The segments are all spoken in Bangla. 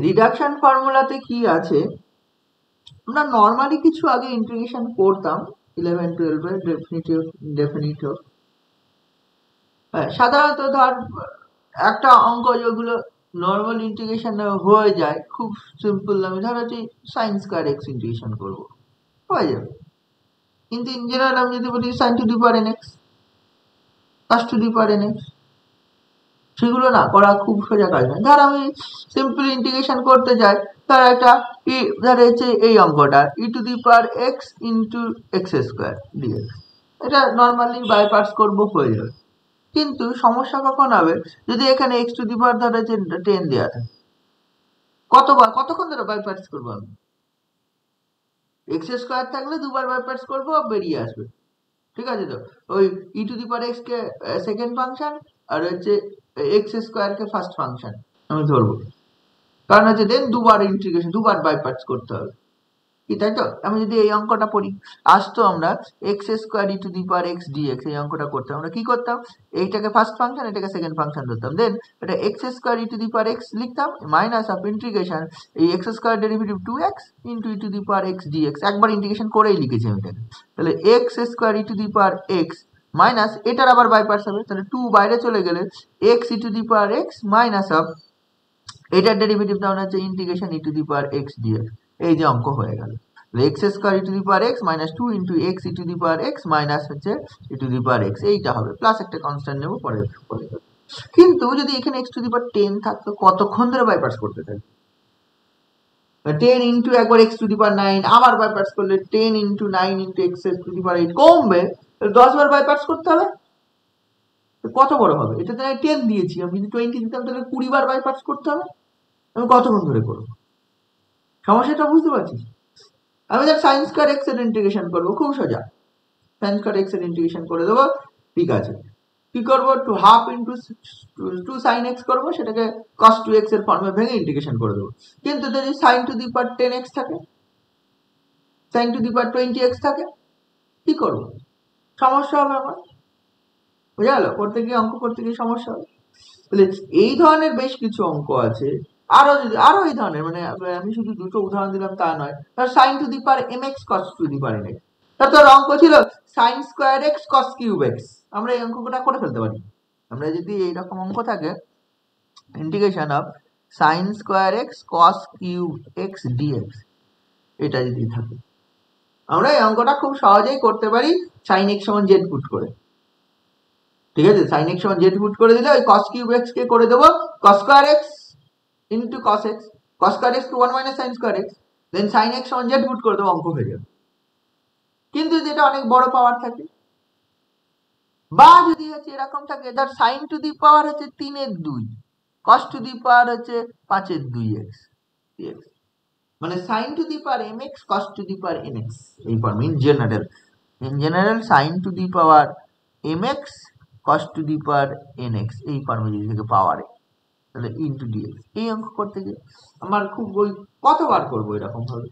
রিডাকশন ফর্মুলাতে কি আছে, আমরা নর্মালি কিছু আগে ইন্টিগ্রেশন করতাম 11-12 এর ডেফিনিট হোক। সাধারণত ধর একটা অঙ্ক যেগুলো নর্মাল ইন্টিগ্রেশন হয়ে যায় খুব সিম্পল, আমি ধর হচ্ছে সাইন স্কয়ার এক্স ইন্টিগ্রেশন করবো, হয়ে যাবে। কিন্তু ইন জেনারেল আমি যদি বলি sine to the power n x, cos to the power n x, সেগুলো না করা খুব সোজা কাজ নয়। ধর আমি সিম্পল ইন্টিগ্রেশন করতে যাই, ধর একটা ধর হচ্ছে এই অঙ্কটা e to the power x into x square dx, এটা নর্মালি বাই পার্টস করবো, হয়ে যাবে। কিন্তু সমস্যা কখন হবে যদি এখানে এক্স টু দি পাওয়ার ধর হচ্ছে 10 দেওয়া থাকে, কতক্ষণ ধরে বাই পার্টস করবো আমি? এক্স স্কোয়ার থাকলে দুবার বাই পার্টস করবো, বেরিয়ে আসবে, ঠিক আছে। তো ওই e to the power x কে সেকেন্ড ফাংশন আর হচ্ছে এক্স স্কোয়ার কে ফার্স্ট ফাংশন আমি ধরবো, কারণ হচ্ছে দেন দুবার ইন্টিগ্রেশন, দুবার বাই পার্টস করতে হবে, কি তাই তো? আমি যদি এই অঙ্কটা পড়ি, আসতো আমরা x square e to the power x dx, এই অঙ্কটা করতাম, আমরা কি করতাম, এইটাকে ফার্স্ট ফাংশন এটাকে সেকেন্ড ফাংশন ধরতাম, দেন এটা x square e to the power x লিখতাম মাইনাস অফ ইন্টিগ্রেশন এই x square derivative 2x into e to the power x dx, একবার ইন্টিগ্রেশন করেই লিখেছি আমি এটাকে। তাহলে x square e to the power x minus এটার আবার বাই পার্টস হবে, তাহলে 2 বাইরে চলে গেলে x e to the power x minus of এটার ডেরিভেটিভ দেওয়া হচ্ছে integration e to the power x dx, এই যে অঙ্ক হয়ে গেল। X square e to the power x minus 2 into x e to the power x minus হচ্ছে e to the power x, এইটা হবে, প্লাস একটা কনস্ট্যান্ট নেবো পরে। কিন্তু যদি এখানে এক্স টু দি পাওয়ার 10 থাকতো, কতক্ষণ ধরে বাই পার্টস করতে থাকবে? 10 ইন্টু একবার এক্স টু দি পাওয়ার 9, আবার বাই পার্টস করলে 10 into 9 into x to the power 8 কমবে, 10 বার বাই পার্টস করতে হবে, কত বড় হবে? এটাতে 10 দিয়েছি, আমি যদি 20 দিতাম তাহলে 20 বার বাই পার্টস করতে হবে, আমি কতক্ষণ ধরে করবো? সমস্যাটা বুঝতে পারছিস? আমি তার সাইন স্কয়ার এক্স এর ইন্টিগ্রেশন করবো, খুব সোজা, সাইন স্কয়ার এক্স এর ইন্টিগ্রেশন করে দেবো, ঠিক আছে। কি করবো, two half into 2 sine x করবো, সেটাকে কস 2x এর ফর্মে ভেঙে ইন্টিগ্রেশন করে দেবো। কিন্তু যদি sign to the power 10x থাকে, sign to the power 20x থাকে, কি করবো? সমস্যা হবে আমার, বুঝা গেল? করতে গিয়ে অঙ্ক করতে গিয়ে সমস্যা হবে। তাহলে এই ধরনের বেশ কিছু অঙ্ক আছে, আরো এই ধরনের, মানে আমি শুধু দুটো উদাহরণ দিলাম তা নয়, sine to the power mx cos to the power nx, তার অঙ্ক ছিল sine square x cos cube x, আমরা এই অঙ্কটা করে ফেলতে পারি। আমরা যদি এইরকম অঙ্ক থাকে integration of sine square x cos cube x dx, এটা যদি থাকে আমরা এই অঙ্কটা খুব সহজেই করতে পারি সাইন এক্স সমান জেড পুট করে, ঠিক আছে। সাইন এক্স সমান জেড পুট করে দিলে ওই কস কিউব এক্স কে করে দেবো cos square x into cos x, cos square x কে 1 minus sine square x, then sine x সমান জেড পুট করে দেবো, অঙ্ক হয়ে যাবে। কিন্তু যেটা অনেক বড় পাওয়ার থাকে, বা যদি হচ্ছে এরকম থাকে, ধর সাইন টু দি পাওয়ার হচ্ছে 3/2, কস টু দি পাওয়ার হচ্ছে 5/2x, মানে sine to the power mx cos to the power nx, এই form in general sine to the power mx cos to the power nx, এই ফর্মে যদি থেকে পাওয়ারে, তাহলে ইন্টু ডিএক্স। এই অঙ্ক করতে গিয়ে আমার খুব ওই কতবার করবো এরকম ভাবে,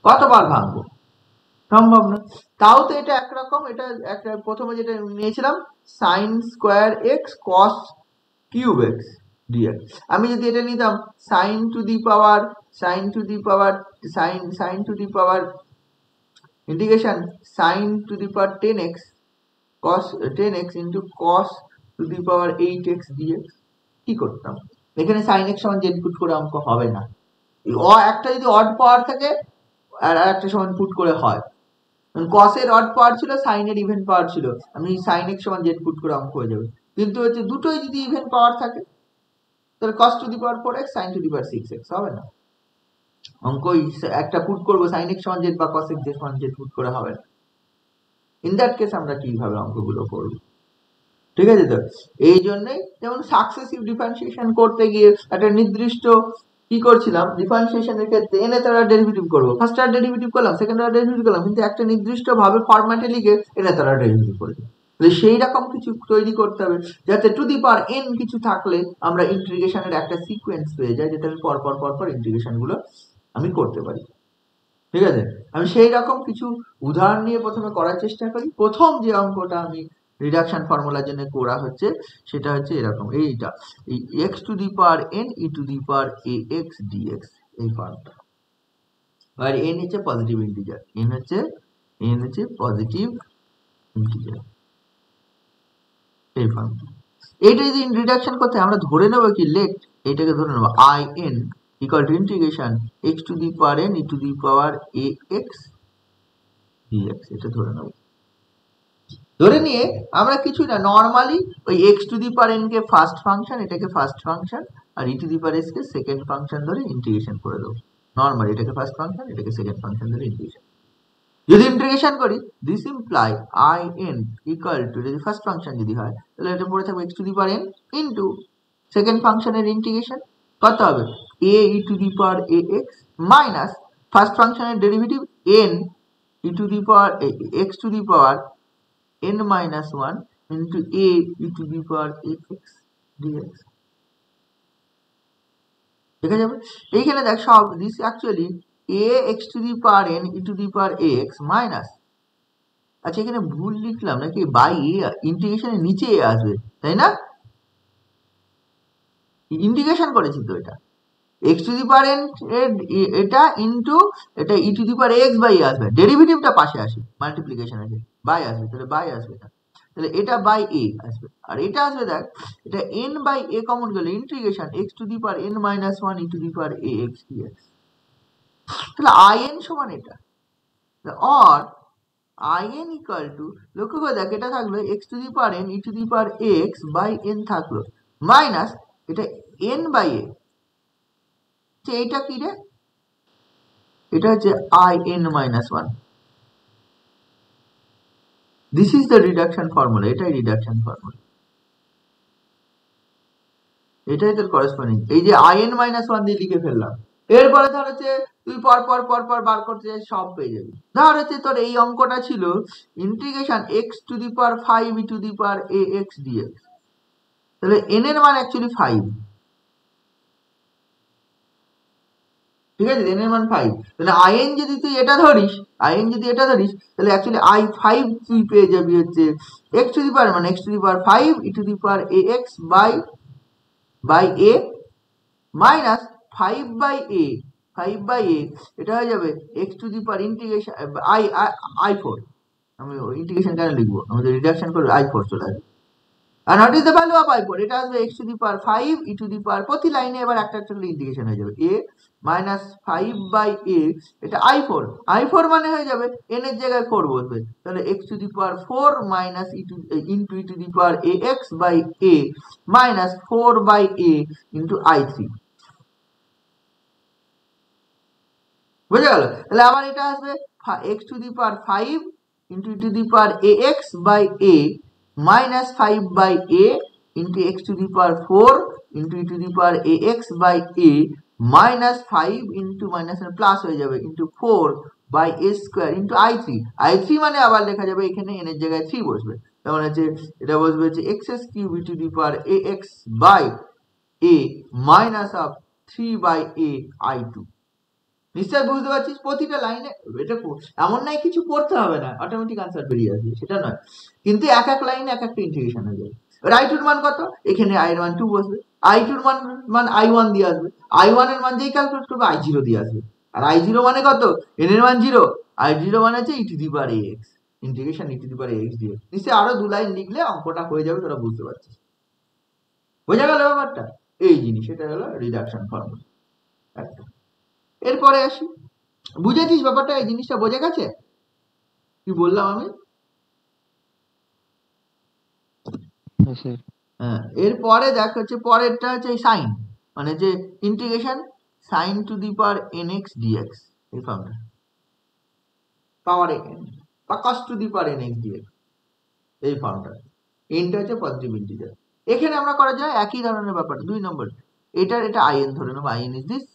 কতবার ভাঙবো, সম্ভব না। তাও তো এটা একরকম, এটা একটা প্রথমে যেটা নিয়েছিলাম sine square x cos cube x dx, আমি যদি এটা নিতাম sine to the power sine to the power integration sine to the power 10x cos 10x into cos to the power 8x dx, কি করতাম? এখানে সাইন এক্স সমান জেড পুট করে অঙ্ক হবে না, একটা যদি অড পাওয়ার থাকে আর একটা সমান পুট করে হয়, কসের অড পাওয়ার ছিল, সাইনের ইভেন পাওয়ার ছিল, আমি সাইন এক্স সমান জেড পুট করে অঙ্ক হয়ে যাবে। কিন্তু হচ্ছে দুটোই যদি ইভেন পাওয়ার থাকে, তাহলে cos to the power 4x sin to the power 6x হবে না, অঙ্ক একটা পুট করবো sin x সমান z বা cos x সমান z পুট করে হবে না। ইন দ্যাট কেস আমরা কিভাবে অঙ্কগুলো করব, ঠিক আছে। তো এই জন্যই যেমন সাকসেসিভ ডিফারেন্সিয়েশন করতে গিয়ে একটা নির্দিষ্ট কি করছিলাম, ডিফারেন্সিয়েশনের ক্ষেত্রে n এর অর্ডার ডেরিভেটিভ করবো, ফার্স্ট অর্ডার ডেরিভেটিভ করলাম, সেকেন্ড অর্ডার ডেরিভেটিভ করলাম, কিন্তু একটা নির্দিষ্ট ভাবে ফরম্যাটে লিখে n এর অর্ডার ডেরিভেটিভ করে দিই। সেই রকম কিছু তৈরি করতে হবে যাতে টু দি পাওয়ার n কিছু থাকলে আমরা ইন্টিগ্রেশনের একটা সিকোয়েন্স পেয়ে যাই, যেটা আমি পর ইন্টিগ্রেশন গুলো আমি করতে পারি, ঠিক আছে। আমি সেই রকম কিছু উদাহরণ নিয়ে প্রথমে করার চেষ্টা করি। প্রথম যে অঙ্কটা আমি রিডাকশন ফর্মুলার জন্য করা হচ্ছে সেটা হচ্ছে এরকম, এইটা এই x to the power n e to the power a x dx, এই ফর্মটা। আর এন হচ্ছে পজিটিভ ইন্টিজার, এন হচ্ছে পজিটিভ ইন্টিজার, এই ফর্মটা। এইটা যদি রিডাকশন করতে আমরা ধরে নেব কি, লেট এটাকে ধরে নেব I n equal to integration x to the power n e to the power a x dx, এটা ধরে নেব। ধরে নিয়ে আমরা কিছু না, নর্মালি ওই x to the power n কে ফার্স্ট ফাংশন, এটাকে ফার্স্ট ফাংশন, আর e to the power s কে সেকেন্ড ফাংশন ধরে ইন্টিগ্রেশন করে দেবো। নর্মালি এটাকে ফার্স্ট ফাংশন, এটাকে সেকেন্ড ফাংশন ধরে ইন্টিগ্রেশন। যদি ইন্টিগ্রেশন করি this imply I n equal to, যদি ফার্স্ট ফাংশন যদি হয় তাহলে এটা পড়ে থাকবে x to the power n into second ফাংশনের ইন্টিগ্রেশন কত হবে এ e to the power a x minus first ফাংশনের derivative N e to the power x to the power n minus 1 into a e to the power ax dx। দেখা যাবে এইখানে দেখ সব this actually a x to the power n e to the power ax minus, আচ্ছা এখানে ভুল লিখলাম নাকি, বাই এ ইন্টিগ্রেশনের নিচে এ আসবে তাই না, ইন্টিগ্রেশন করেছি তো এটা x to the power n এটা ইনটু এটা e to the power x by a আসবে, ডেরিভেটিভটা পাশে আসে, মাল্টিপ্লিকেশন আছে বাই আসবে, তাহলে বাই আসবে না, তাহলে এটা বাই এ আসবে, আর এটা আসবে দেখ এটা n বাই এ কমন গেলে integration x to the power n minus 1 e to the power ax dx, তাহলে in সমান এটা, or in equal to, লক্ষ্য করে দেখ এটা থাকলো x to the power n e to the power x by n থাকলো মাইনাস এটা n বাই এ, এইটা কি রে, এটা হচ্ছে in minus 1, this is the reduction formula, এটাই রিডাকশন ফর্মুলা, এটাই তোর করেসপন্ডিং, এই যে in minus 1 দিয়ে লিখে ফেললাম। এরপরে ধর হচ্ছে তুই পর পর বার করতে যাই সব পেয়ে যাবি। ধর হচ্ছে তোর এই অঙ্কটা ছিল integration x to the power 5 e to the power ax dx, তাহলে n এর মান অ্যাকচুয়ালি 5, ঠিক আছে, n এর মান 5, তাহলে in যদি তুই এটা ধরিস, তাহলে অ্যাকচুয়ালি i5 তুই পেয়ে যাবি হচ্ছে x টু দি পাওয়ার, মানে x to the power 5 e to the power ax by a minus 5 by a, এটা হয়ে যাবে x to the power integration i4, আমি ইন্টিগ্রেশন কেন লিখবো, আমাদের রিডাকশন করে i4 চলে আসবে, আর what is the value of i4, এটা আসবে x to the power 5 e to the power, প্রতি লাইনে এবার একটা একটা ইন্টিগ্রেশন হয়ে যাবে a মাইনাস 5 বাই a, এটা i4 মানে হয়ে যাবে n এর জায়গায় 4 বসবে, তাহলে x to the power 4 minus into e to the power ax by a minus 4 by a into i3, বুঝে গেল, তাহলে আবার এটা আসবে x to the power 5 into e to the power ax by a minus 5 by a into x to the power 4 into e to the power ax by a minus 5 into minus plus হয়ে যাবে into 4 by a square into i3 মানে আবার লেখা যাবে এখানে n এর জায়গায় 3 বসবে, তার হচ্ছে এটা বসবে হচ্ছে x cube e to the power ax by a minus of 3 by a i2। নিশ্চয় বুঝতে পারছিস, প্রতিটা লাইনে এটা এমন নাই কিছু করতে হবে না, অটোমেটিক আনসার বেরিয়ে আসবে সেটা নয়, কিন্তু এক এক লাইনে এক একটা ইন্টিগ্রেশন হয়ে যাবে। i2 এর মান কত, এখানে i এর মান 2 বসবে, i2 এর মান i1 দিয়ে আসবে, i1 এর মান যেই ক্যালকুলেট করবে i0 দিয়ে আসবে, আর i0 মানে কত, n এর মান 0, i0 মানে হচ্ছে e to the power ax, integration e to the power ax dx। নিশ্চয় আরো দু লাইন লিখলে অঙ্কটা হয়ে যাবে, তোরা বুঝতে পারছিস, বোঝা গেল ব্যাপারটা, এই জিনিস, এটা হলো রিডাকশন ফর্মুলা একটা। এরপরে আসি, বুঝেছিস ব্যাপারটা, এই জিনিসটা বোঝা গেছে কি বললাম আমি, হ্যাঁ। এরপরে দেখ হচ্ছে পরেরটা হচ্ছে সাইন, মানে যে integration sine to the power nx dx, এই ফর্মটা পাওয়ার n বা cos to the power nx dx, এই ফর্মটা, nটা হচ্ছে পজিটিভ ইন্টিজার। এখানে আমরা করা যায় একই ধরনের ব্যাপার, 2 নম্বর, এটা in ধরে নেব, in is this,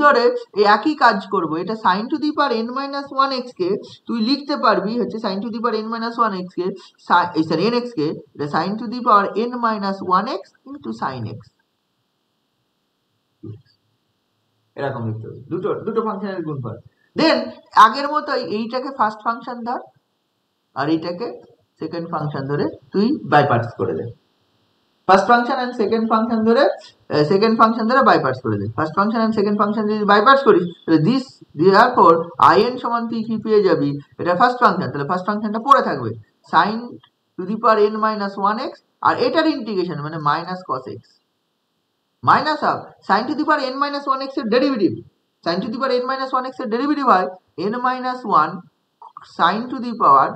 ধরে এই একই কাজ করব, এটা sin to the power n minus 1x কে তুই লিখতে পারবি হচ্ছে sin to the power n minus 1x K nx কে এটা sin to the power n minus 1x into sin x, এরকম লিখতে হবে, দুটো ফাংশনের গুণফল, দেন আগের মতোই এইটাকে ফার্স্ট ফাংশন ধর আর এইটাকে সেকেন্ড ফাংশন ধরে তুই বাইপার্টস করে দে। First function and second function ধরে বাইপার্টস করে দে। First function and second function যদি বাইপার্টস করিস তাহলে দিস দেয়ারফর in সমান তুই কি পেয়ে যাবি, এটা ফার্স্ট ফাংশন, তাহলে ফার্স্ট ফাংশনটা পড়ে থাকবে sin to the power n minus 1x, আর এটার ইন্টিগ্রেশন মানে minus cos x minus of sin to the power n minus 1x এর derivative. sin to the power n minus 1x এর ডেরিভেটিভ হয় n minus 1 sin to the power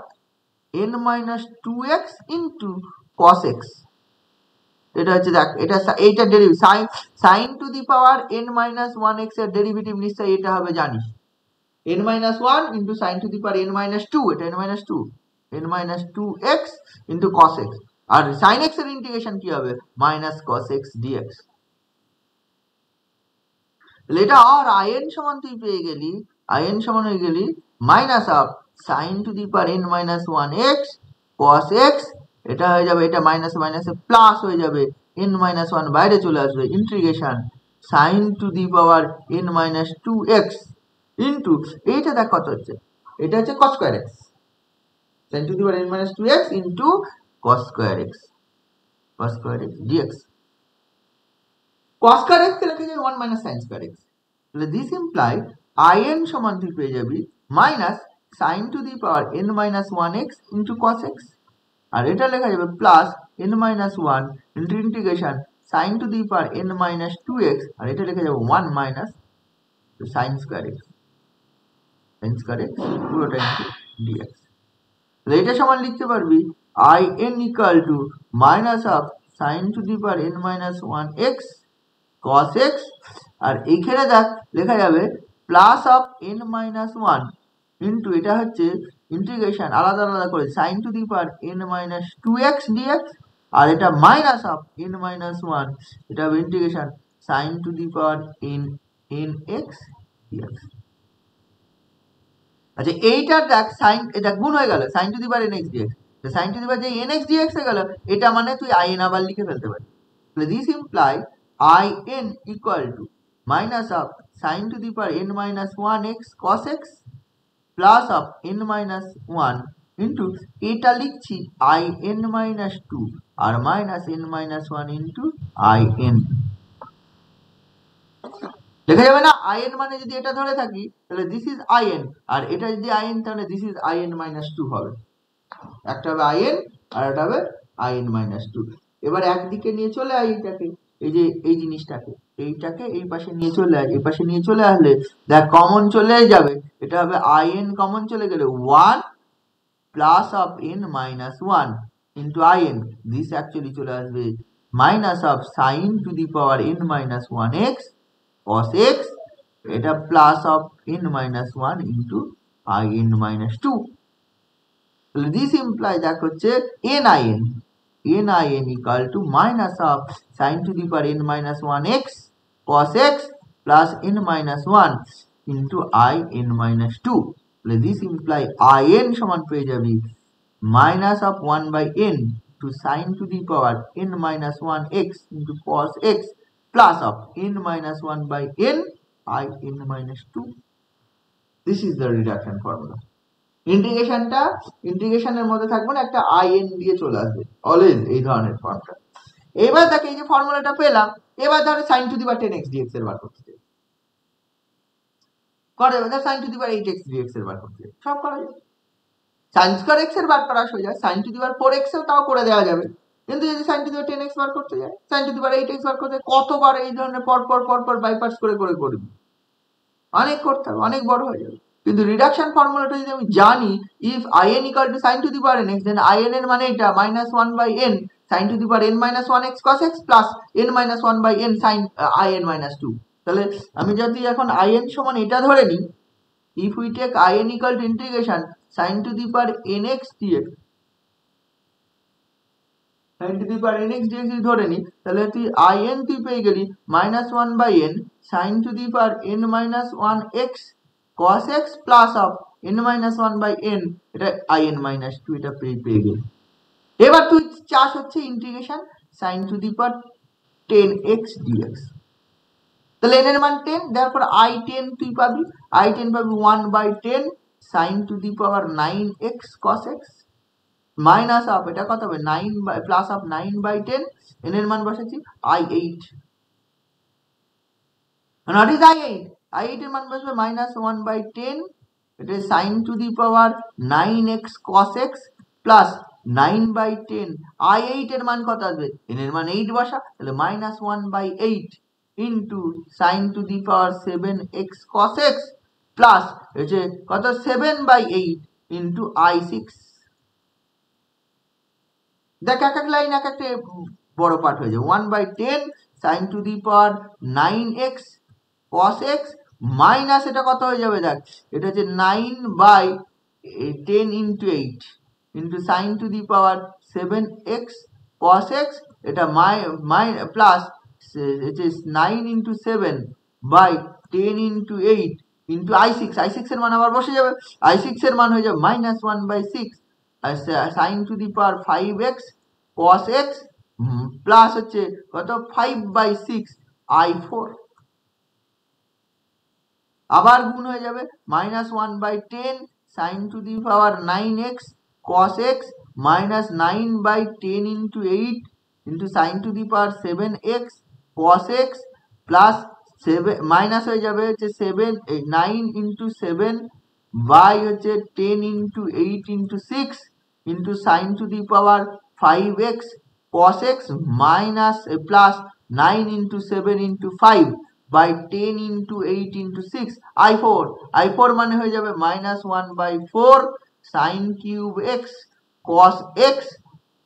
n minus 2x into cos x। এটা হচ্ছে দেখ, এইটা derivative sin to the power n minus 1x এর ডেরিভেটিভ নিশ্চয়ই এটা হবে জানিস, n minus 1 into sin to the power n minus 2, এটা n minus 2, n minus 2x into cos x, আর sin x এর ইন্টিগ্রেশন কি হবে মাইনাস cos x dx। এটা আর in সমান তুই পেয়ে গেলি, in সমান হয়ে গেলি minus of sin to the power n minus 1x cos x, এটা হয়ে যাবে, এটা মাইনাস মাইনাসে প্লাস হয়ে যাবে, n মাইনাস 1 বাইরে চলে আসবে, integration sin to the power n minus 2x into এইটা দেখ কত হচ্ছে, এটা হচ্ছে cos square x, sin to the power n minus 2x into cos square x dx। cos square x কে লেখা যায় 1 মাইনাস sin স্কয়ার x, তাহলে দিস ইমপ্লাই in সমান তুই পেয়ে যাবি minus sin to the power n minus 1x into cos x, আর এটা লেখা যাবে plus n minus 1 into integration sin to the power n minus 2x, আর এটা লেখা যাবে 1 মাইনাস sin স্কয়ার x পুরোটা ইন্টু dx। তাহলে এটা সমান লিখতে পারবি in equal to minus of sin to the power n minus 1x cos x, আর এইখানে দেখ লেখা যাবে plus of n minus 1 into এটা হচ্ছে ইন্টিগ্রেশন আলাদা আলাদা করে sin to the power n minus 2x dx, আর এটা মাইনাস অফ n মাইনাস 1, এটা হবে integration sin to the power nx dx। আচ্ছা এইটার দেখ sin, এটা গুণ হয়ে গেল sin to the power nx dx, তো sin টু দি পাওয়ার যে nx dx হয়ে গেল, এটা মানে তুই in আবার লিখে ফেলতে পারিস। তাহলে this imply in equal to minus of sin to the power n minus 1x cos x plus of n minus 1 into এটা লিখছি in মাইনাস 2 আর minus n minus 1 into in লেখা যাবে না। in মানে যদি এটা ধরে থাকি তাহলে দিস ইজ in, আর এটা যদি in তাহলে দিস ইজ in মাইনাস 2 হবে, একটা হবে in আর একটা হবে in মাইনাস 2। এবার একদিকে নিয়ে চলে আয় এইটাকে, এই যে এই জিনিসটাকে এইটাকে এই পাশে নিয়ে চলে আয়, এই পাশে নিয়ে চলে আসলে দেখ কমন চলে যাবে, এটা হবে in কমন চলে গেলে 1 plus of n minus 1 into in, this actually চলে আসবে minus of sin to the power n minus 1x cos x, এটা plus of n minus 1 into in minus 2। তাহলে দিস ইমপ্লাই দেখ হচ্ছে nin equal to minus of sin to the power n minus 1x cos x প্লাস n minus 1 into in minus 2। তাহলে দিস ইমপ্লাই in সমান পেয়ে যাবি minus of 1 by n to sin to the power n minus 1x into cos x plus of n minus 1 by n in minus 2। This is the reduction formula. ইন্টিগ্রেশনের মধ্যে থাকবে না, একটা in দিয়ে চলে আসবে অলওয়েজ এই ধরনের ফর্মটা। এবার দেখে এই যে ফর্মুলাটা পেলাম, এবার ধরে sin to the power 10x dx এর বার করতে করে, এবার sin to the power 8x dx এর বার করতে সব করা যায়, sin স্কয়ার x এর বার করা সোজা, sin to the power 4x এও তাও করে দেওয়া যাবে, কিন্তু যদি sin to the power 10x বার করতে যায়, sin to the power 8x বার করতে কতবার এই ধরনের পর পর বাইপার্টস করে করবি, অনেক করতে হবে, অনেক বড় হয়ে যাবে। কিন্তু রিডাকশন ফর্মুলাটা যদি আমি জানি if in equal to sin to the power nx, then in এর মানে এটা minus 1 by n sin to the power n minus 1x cos x প্লাস n minus 1 by n sin in minus 2। তাহলে আমি যদি এখন in সমান এটা ধরে নিই, if we take in equal to integration sin to the power nx dx, sin to the power nx dx ধরে নি, তাহলে তুই in তুই পেয়ে গেলি minus 1 by n sin to the power n minus 1 x cos x plus of n minus 1 by n, এটা in minus 2, এটা পেয়ে গেলি। এবার তুই চাস হচ্ছে integration sin to the power 10x dx। তাহলে n এর মান 10, therefore i10 তুই পাবি, i10 পাবি 1/10 sin to the power 9x cos x minus of এটা কত হবে 9 বাই প্লাস অফ 9/10 n এর মান বসাচ্ছি i8, and what is i8? i8 এর মান বসবে minus 1/10, এটা sin to the power 9x cos x plus 9/10, i8 এর মান কত আসবে, n এর মান 8 বসা, তাহলে minus 1/8 into sin to the power 7x cos x plus হচ্ছে কত 7/8 into i6। দেখ এক এক লাইন এক একটা বড় পার্ট হয়ে যাবে, 1/10 sin to the power 9x cos x minus এটা কত হয়ে যাবে, দেখ এটা হচ্ছে 9/10 into 8 into sin to the power 7x cos x, এটা plus 9 into 7/10 into 8 into i6 এর মান আবার বসে যাবে, i6 এর মান হয়ে যাবে minus 1/6 sin to the power 5x cos x plus হচ্ছে কত 5/6 i4, আবার গুণ হয়ে যাবে minus 1/10 sin to the power 9x cos x minus 9/10 into 8 into sin to the power 7x cos x plus 7 minus হয়ে যাবে হচ্ছে 9 into 7 by হচ্ছে 10 into 8 into 6 into sin to the power 5x cos x minus plus 9 into 7 into 5 by 10 into 8 into 6 i4 মানে হয়ে যাবে minus 1/4 sin cube x cos x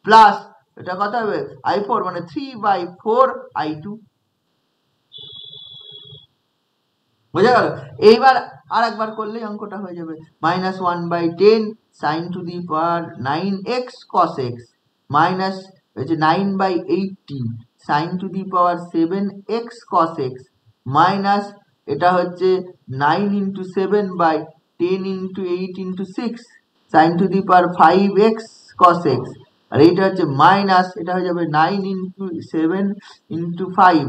plus এটা কত হবে i4 মানে 3/4 i2, বুঝা গেল? এইবার আর একবার করলে অঙ্কটা হয়ে যাবে minus 1/10 sin to the power 9x cos x minus 9/80 sin to the power 7x cos x minus এটা হচ্ছে 9 into 7/10 into 8 into 6 sin to the power 5x cos x, আর এইটা হচ্ছে মাইনাস এটা হয়ে যাবে 9 into 7 into 5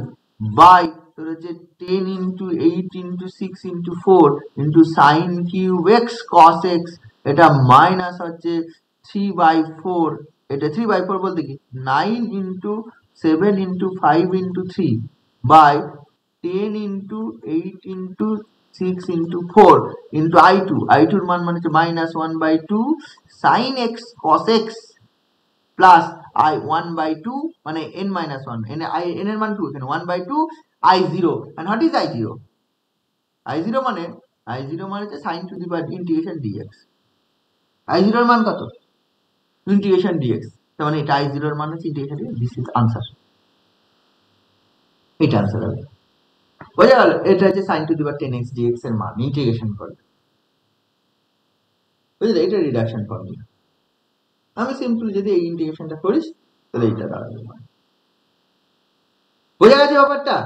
by তোর হচ্ছে 10 into 8 into 6 into 4 into sin cube x cos x, এটা মাইনাস হচ্ছে 3/4, এটা 3/4 বলতে কি 9 into 7 into 5 into 3 by 10 into 8 into 6 into 4 into i2 এর মান মানে হচ্ছে minus 1/2 sin x cos x plus i 1/2 মানে n minus 1 n এর মান 2, এখানে 1/2 i0, and what is i0? i0 মানে হচ্ছে sin to the power integration dx, i0 এর মান কত integration dx, তার মানে এটা i0 এর মান হচ্ছে integration dx, this is answer, এটা आंसर হবে, বুঝা গেল? এটা হচ্ছে sin to the power 10x dx এর মান ইন্টিগ্রেশন করলে, বুঝলে? এটা রিডাকশন ফর্মুলা, আমি সিম্পল যদি এই ইন্টিগ্রেশনটা করিস তাহলে এটা দাঁড়াবে, বুঝা গেছে ব্যাপারটা?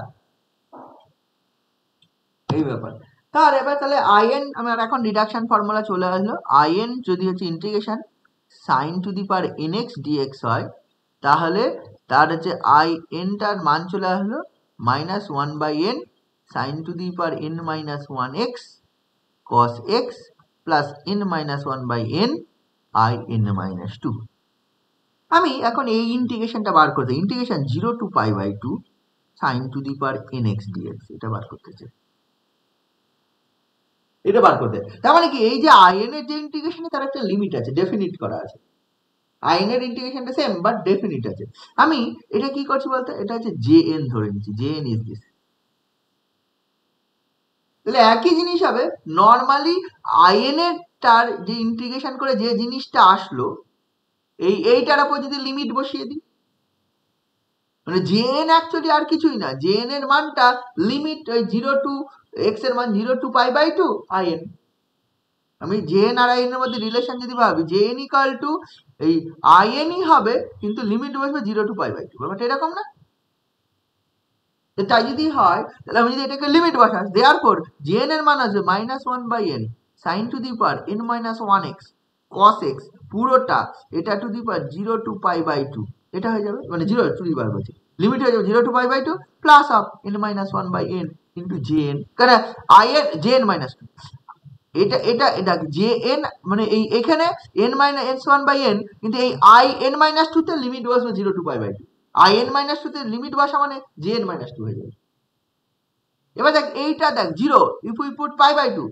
এই ব্যাপার। তাহলে এবার তাহলে in আমার এখন রিডাকশন ফর্মুলা চলে আসলো, in যদি হচ্ছে integration sin to the power nx dx হয় তাহলে তার হচ্ছে in টার মান চলে আসলো minus 1/n sin to the power n minus 1x cos x plus n minus 1/n in minus 2। আমি এখন এই ইন্টিগ্রেশনটা বার করতে, integration 0 to pi/2 sin to the power nx dx এটা বার করতে চাই, এটা বার করতে। তার মানে কি এই যে in এর যে ইন্টিগ্রেশনে তার একটা লিমিট আছে, ডেফিনিট করা আছে, in এর ইন্টিগ্রেশনটা সেম বাট ডেফিনিট আছে। আমি এটা কি করছি বলতে, এটা হচ্ছে jn ধরে নিচ্ছি, jn ইজ দিস, তাহলে একই জিনিস হবে নরমালি in এর তার যে ইন্টিগ্রেশন করে যে জিনিসটা আসলো এইটার উপর যদি লিমিট বসিয়ে দিই, মানে jn অ্যাকচুয়ালি আর কিছুই না, jn এর মানটা লিমিট ওই 0 টু x এর মান 0 টু pi/2 in, আমি jn আর in এর মধ্যে রিলেশন যদি ভাবি jn ইকুয়াল টু এই in ই হবে কিন্তু লিমিট বসবে 0 টু pi/2, ব্যাপারটা এরকম না? তাই যদি হয় তাহলে আমি যদি এটাকে লিমিট বসাই, দেয়ারফর jn এর মান আসবে -1/n sin to the power n minus 1x cos x পুরোটা এটা to the power 0 to pi/2, এটা হয়ে যাবে মানে 0 টু দি পাওয়ার বলছি লিমিট হয়ে যাবে 0 to pi/2 plus of n minus 1/n into j n, কেন I n j n minus two, এটা এটা এটা জে এন মানে এই এখানে n minus x one by n, কিন্তু এই আই এন মাইনাস টু তে লিমিট বসবে 0 to pi by 2, I n minus two তে লিমিট বসা মানে জে এন মাইনাস 2 হয়ে যাবে। এবার দেখ এইটা দেখ 0, if we put pi by 2,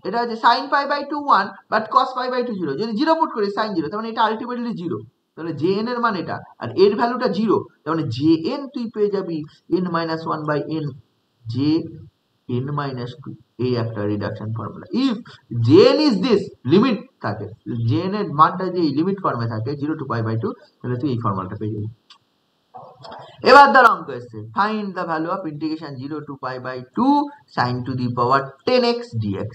এটা হচ্ছে sin pi by 2 1 but cos pi by 2 0, যদি 0 পুট করি sin 0, তার মানে এটা আলটিমেটলি 0, তাহলে জে এন এর মান এটা, আর এর ভ্যালুটা 0, তার মানে জে এন তুই পেয়ে যাবি n minus 1 by n J n minus 2, এই একটা reduction formula. If J n is this limit থাকে, জেন এর মানটা যে লিমিট ফর্মে থাকে 0 টু পাই বাই 2, তাহলে তুই এই ফর্মুলাটা পেয়ে যাবি। এবার ধর অঙ্ক এসছে, find the value of integration 0 to pi by 2 sin to the power 10x dx।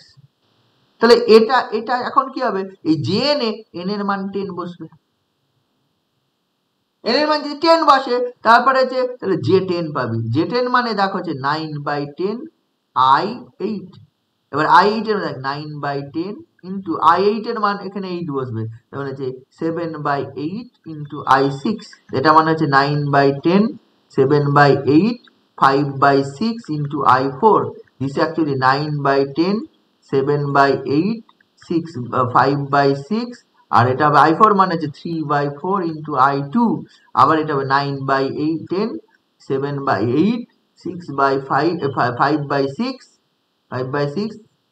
তাহলে এটা এটা এখন কি হবে, এই জেন এ n এর মান 10 বসবে, n এর মান যদি 10 বসে তারপরে হচ্ছে তাহলে j10 পাবি, j10 মানে দেখো হচ্ছে 9/10 i8, এবার i8 এর দেখ 9/10 ইন্টু i8 এর মান এখানে 8 বসবে, তার মানে হচ্ছে 7/8 ইন্টু i6, এটা মানে হচ্ছে 9/10 7/8 5/6 ইন্টু i4, দিস অ্যাকচুয়ালি 9/10 7/8 5/6, আর এটা হবে i4 মানে হচ্ছে 3/4 ইন্টু i2, আবার এটা হবে 9/10 7/8 6/5 5/6 5/6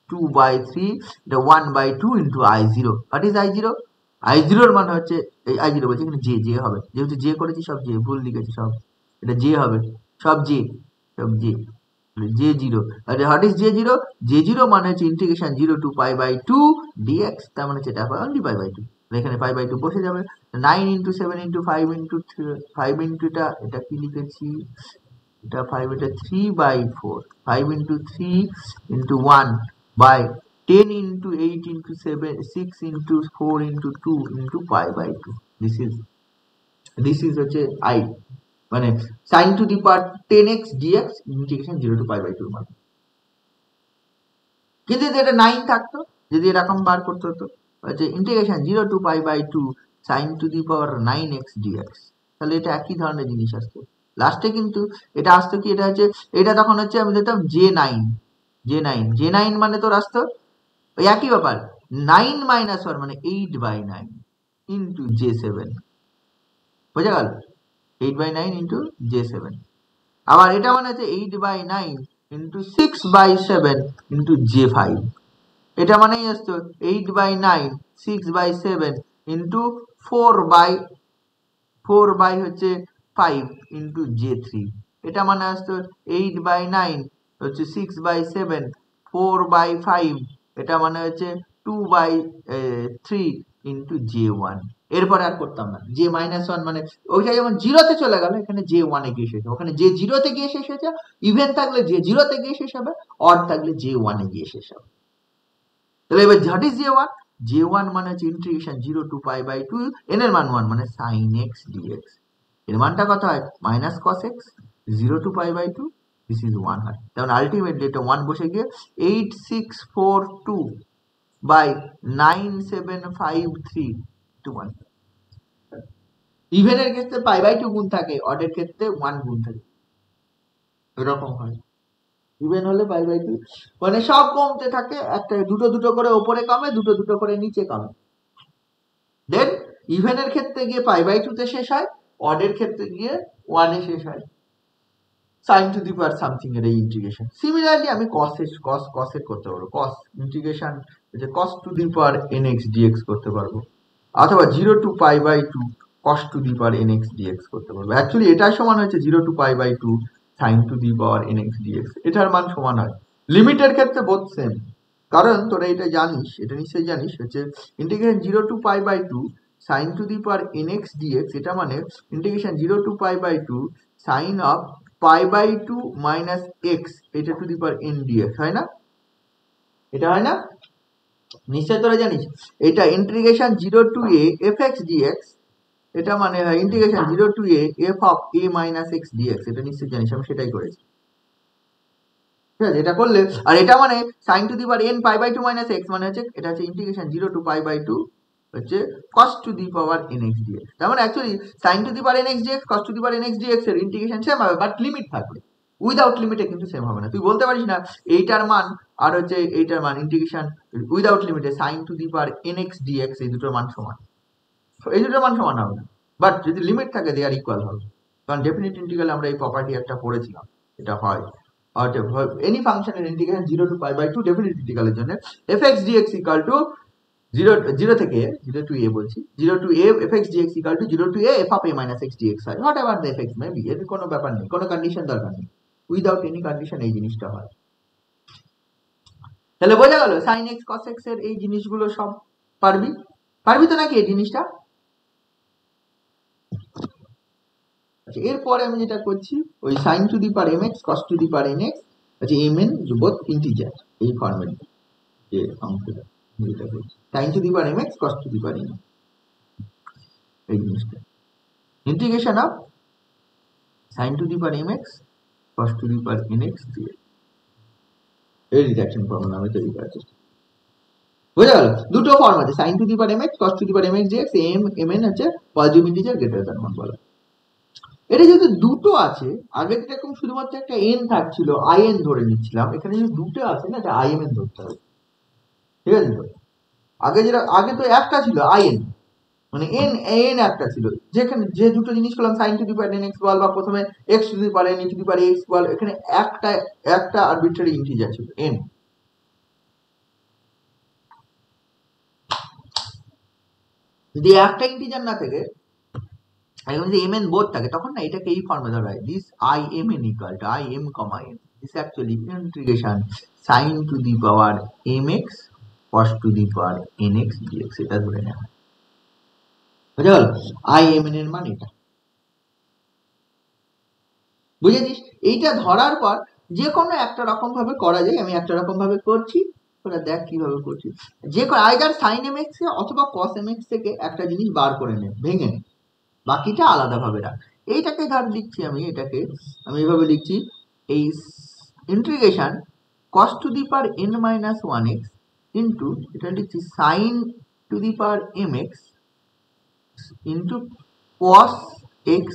2/3, এটা 1/2 into i0। What is i0? i0 এর মান হচ্ছে এই i0 বলছে এখানে জে, জে হবে, যেহেতু জে করেছি সব জে, ভুল লিখেছি সব, এটা জে হবে, সব জে, সব J, J zero. What is J zero? J zero মানে হচ্ছে integration 0 to pi by 2 dx, তার মানে সেটা হবে অনলি পাই বাই 2, এখানে পাই বাই 2 বসে যাবে। 9 ইন্টু 7 ইন্টু 5 ইন্টু 5 ইন্টু এটা কি লিখেছি, এটা 5, এটা 3/4, 5 into 3 into 1 by 10 into 8 into 7 6 into 4 into 2 into pi by 2, this is হচ্ছে আই, মানে sin to the power 10x dx integration 0 to pi by 2 মান। কিন্তু যদি এটা 9 থাকতো, যদি এরকম বার করতে হতো হচ্ছে integration 0 to pi by 2 sin to the power 9x dx, তাহলে এটা একই ধরনের জিনিস আসতো লাস্টে, কিন্তু এটা আসতো কি, এটা হচ্ছে এটা তখন হচ্ছে আমি দিতাম J9 মানে তোর আসতো ওই একই ব্যাপার, 9 মাইনাস 1 মানে 8/9 ইন্টু J7, বোঝা গেল, 8/9 ইন্টু J7, আবার এটা মানে হচ্ছে 8/9 ইন্টু 6/7 ইন্টু J5, এটা মানেই আসতো 8/9 6/7 ইন্টু 4 হচ্ছে 5 ইন্টু J3, এটা মানে আসতো 8/9 হচ্ছে 6/7 4/5, এটা মানে হচ্ছে 2/3 ইন্টু J1। এরপর আর করতাম না, J-1 মানে ওইটা যেমন 0-তে চলে গেল, এখানে J1 এ গিয়ে শেষ হবে, ওখানে J0-তে গিয়ে শেষ হয়েছে, ইভেন থাকলে J0-তে গিয়ে শেষ হবে, অড থাকলে J1 এ গিয়ে শেষ হবে। তাহলে এবার হোয়াট ইজ J1? J1 মানে হচ্ছে integration 0 to pi by 2 n এর মান 1 মানে sin x dx, এর মানটা কত হয় minus cos x 0 to pi by 2, this is 1 হয়, তাহলে আলটিমেটলি এটা 1 বসে গিয়ে 8642 বাই 9753 টু 1। ইভেনের ক্ষেত্রে পাই বাই 2 গুণ থাকে, অডের ক্ষেত্রে 1 গুণ থাকে, এরকম হয়। ইভেন হলে পাই বাই 2 মানে সব কমতে থাকে, একটা দুটো দুটো করে উপরে কমে, দুটো দুটো করে নিচে কমে। দেন ইভেনের ক্ষেত্রে গিয়ে পাই বাই 2 তে শেষ হয়, অডের ক্ষেত্রে গিয়ে 1 এ শেষ হয়, sin to the power something এর এই ইন্টিগ্রেশন। সিমিলারলি আমি cos এর করতে পারবো, cos ইন্টিগ্রেশন যে cos to the power nx dx করতে পারবো, অথবা 0 to pi by 2 cos to the power nx dx করতে পারবো। অ্যাকচুয়ালি এটার সমান হচ্ছে 0 to pi by 2 sin to the power nx dx, এটার মান সমান হয়। লিমিটের ক্ষেত্রে বোথ সেম, কারণ তোরা এটা জানিস, এটা নিশ্চয়ই জানিস হচ্ছে integration 0 to pi by 2 sin to the power nx dx, এটা মানে integration 0 to pi by 2 sin of pi by 2 minus x এটা to the power n dx, হয় না? এটা হয় না? নিশ্চয় তোরা জানিস। এটা integration 0 to a fx dx, এটা মানে হয় integration 0 to a f of a minus x dx, এটা নিশ্চয় জানিস, আমি সেটাই করেছি। ঠিক আছে, এটা করলে, আর এটা মানে sin to the power n pi by 2 minus x মানে হচ্ছে এটা হচ্ছে ইন্টিগ্রেশন 0 টু পাই বাই 2 হচ্ছে cos to the power nx dx, তার মানে actually sin to the power nx dx cos to the power nx dx এর ইন্টিগ্রেশন সেম হবে, বাট লিমিট থাকবে, উইদাউট লিমিটে কিন্তু সেম হবে না। তুই বলতে পারিস না এইটার মান আর হচ্ছে এইটার মান ইন্টিগ্রেশন উইদাউট লিমিটে sine to the power nx dx এই দুটোর মান সমান, এই দুটোর মান সমান হবে না। বাট যদি লিমিট থাকে দে আর ইকুয়াল হবে, কারণ ডেফিনিট ইন্টিগ্রালে আমরা এই প্রপার্টি একটা পড়েছিলাম, এটা হয় এনি ফাংশনের integration 0 to pi by 2 definite ইন্টিগ্রালের জন্য fx dx ইকুয়াল টু 0 থেকে 0 to a বলছি 0 to a fx dx equal to 0 to a f of a minus x dx হয়, what ever the fx may be, এর কোনো ব্যাপার নেই, কোনো কন্ডিশন দরকার নেই, উইদাউট এনি কন্ডিশন এই জিনিসটা হয়। তাহলে বোঝা গেল sin x cos x এর এই জিনিসগুলো সব পারবি, পারবি তো নাকি এই জিনিসটা? আচ্ছা এরপরে আমি যেটা করছি ওই sin to the power mx cos to the power nx, আচ্ছা mn বোথ ইন্টিজার, এই ফরম্যাট যে অঙ্কটা যেটা করছি sin to the power mx cos to the power nx, এই জিনিসটা integration of sin to the power mx cos to the power nx দিয়ে এই রিডাকশন ফর্মুলা আমি তৈরি করার চেষ্টা, বুঝা গেল? দুটো ফর্ম আছে sin to the power mx cos to the power mx dx, mn হচ্ছে পজিটিভ ইন্টিজার গ্রেটার দ্যান 1 বলা। এটা যেহেতু দুটো আছে, আগে যেরকম শুধুমাত্র একটা n থাকছিল in ধরে নিচ্ছিলাম, এখানে যদি দুটো আছে না এটা imn ধরতে হবে, ঠিক আছে? তো আগে তো একটা ছিল in, মানে n একটা ছিল, যেখানে যে দুটো জিনিস করলাম sin to the power nx বল বা প্রথমে x to the power n to the power x বল, এখানে একটা আরবিট্রারি ইন্টিজার ছিল n। যদি একটা ইন্টিজার না থাকে, এখন যদি mn বোধ থাকে তখন না এটাকে এই ফর্মে ধরা হয়, this imn equal to im, n this actually integration sin to the power mx cos to the power nx dx, এটা ধরে নেওয়া হয়, বুঝা গেল? imn এর মান এটা, বুঝেছিস? এইটা ধরার পর যে কোনো একটা রকম ভাবে করা যায়, আমি একটা রকম ভাবে করছি, তোরা দেখ কিভাবে করছি। যে আইদার sin mx অথবা cos mx থেকে একটা জিনিস বার করে নে, ভেঙে নে, বাকিটা আলাদা ভাবে রাখ। এইটাকে ধর লিখছি আমি এইভাবে লিখছি, এই integration cos to the power n minus 1x into এটা লিখছি sin to the power mx into cos x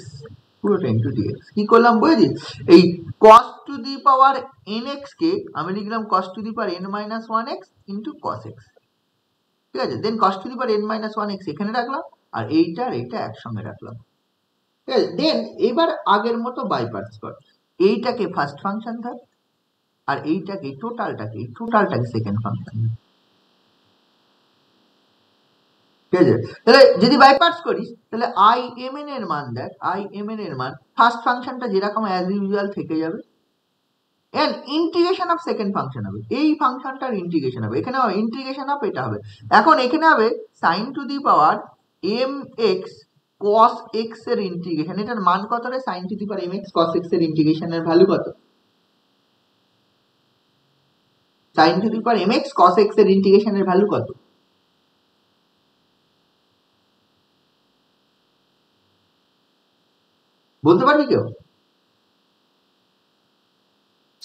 পুরোটা ইন্টু dx। কি করলাম বুঝেছিস? এই cos to the power nx কে আমি লিখলাম cos to the power n minus 1x into cos x, ঠিক আছে? দেন cos to the power n minus 1x এখানে রাখলাম, আর এইটা একসঙ্গে রাখলাম, ঠিক আছে? দেন এবার আগের মতো বাই পার্টস কর, এইটাকে ফার্স্ট ফাংশন ধর আর এইটাকে টোটালটাকে সেকেন্ড ফাংশন, ঠিক আছে? তাহলে যদি বাই পার্টস করিস তাহলে imn এর মান দেখ, imn এর মান ফার্স্ট ফাংশনটা যেরকম অ্যাজ ইউজুয়াল থেকে যাবে, and integration of second function হবে, এই ফাংশনটার ইন্টিগ্রেশন হবে, এখানে ইন্টিগ্রেশন অফ এটা হবে, এখন এখানে হবে sin to the power mx cos x এর ইন্টিগ্রেশন, এটার মান কত রে? sin to the power mx cos x এর ইন্টিগ্রেশনের ভ্যালু কত? sin to the power mx cos x এর ইন্টিগ্রেশনের ভ্যালু কত? বলতে পারবি কেউ?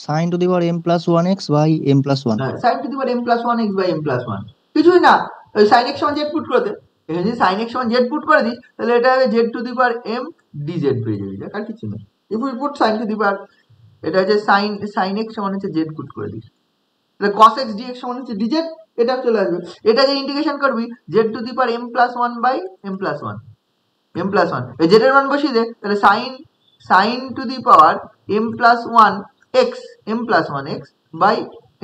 sin to the power m plus 1x by m plus 1, sin to the power m plus 1x by m plus 1, কিছুই না, ওই sin x সমান z পুট করে দে, এখানে যদি sin x সমান z পুট করে দিস তাহলে এটা হবে z to the power m dz পেয়ে যাবি, দেখ আর কিছু না। if we put sin to the power, এটা হচ্ছে sin x সমান হচ্ছে z পুট করে দিস, তাহলে cos x dx সমান হচ্ছে dz, এটা চলে আসবে, এটা যে ইন্টিগ্রেশন করবি z to the power m plus 1 by m plus 1, এই z এর মান বসিয়ে দে, তাহলে sin to the power m plus 1 x m plus 1 x by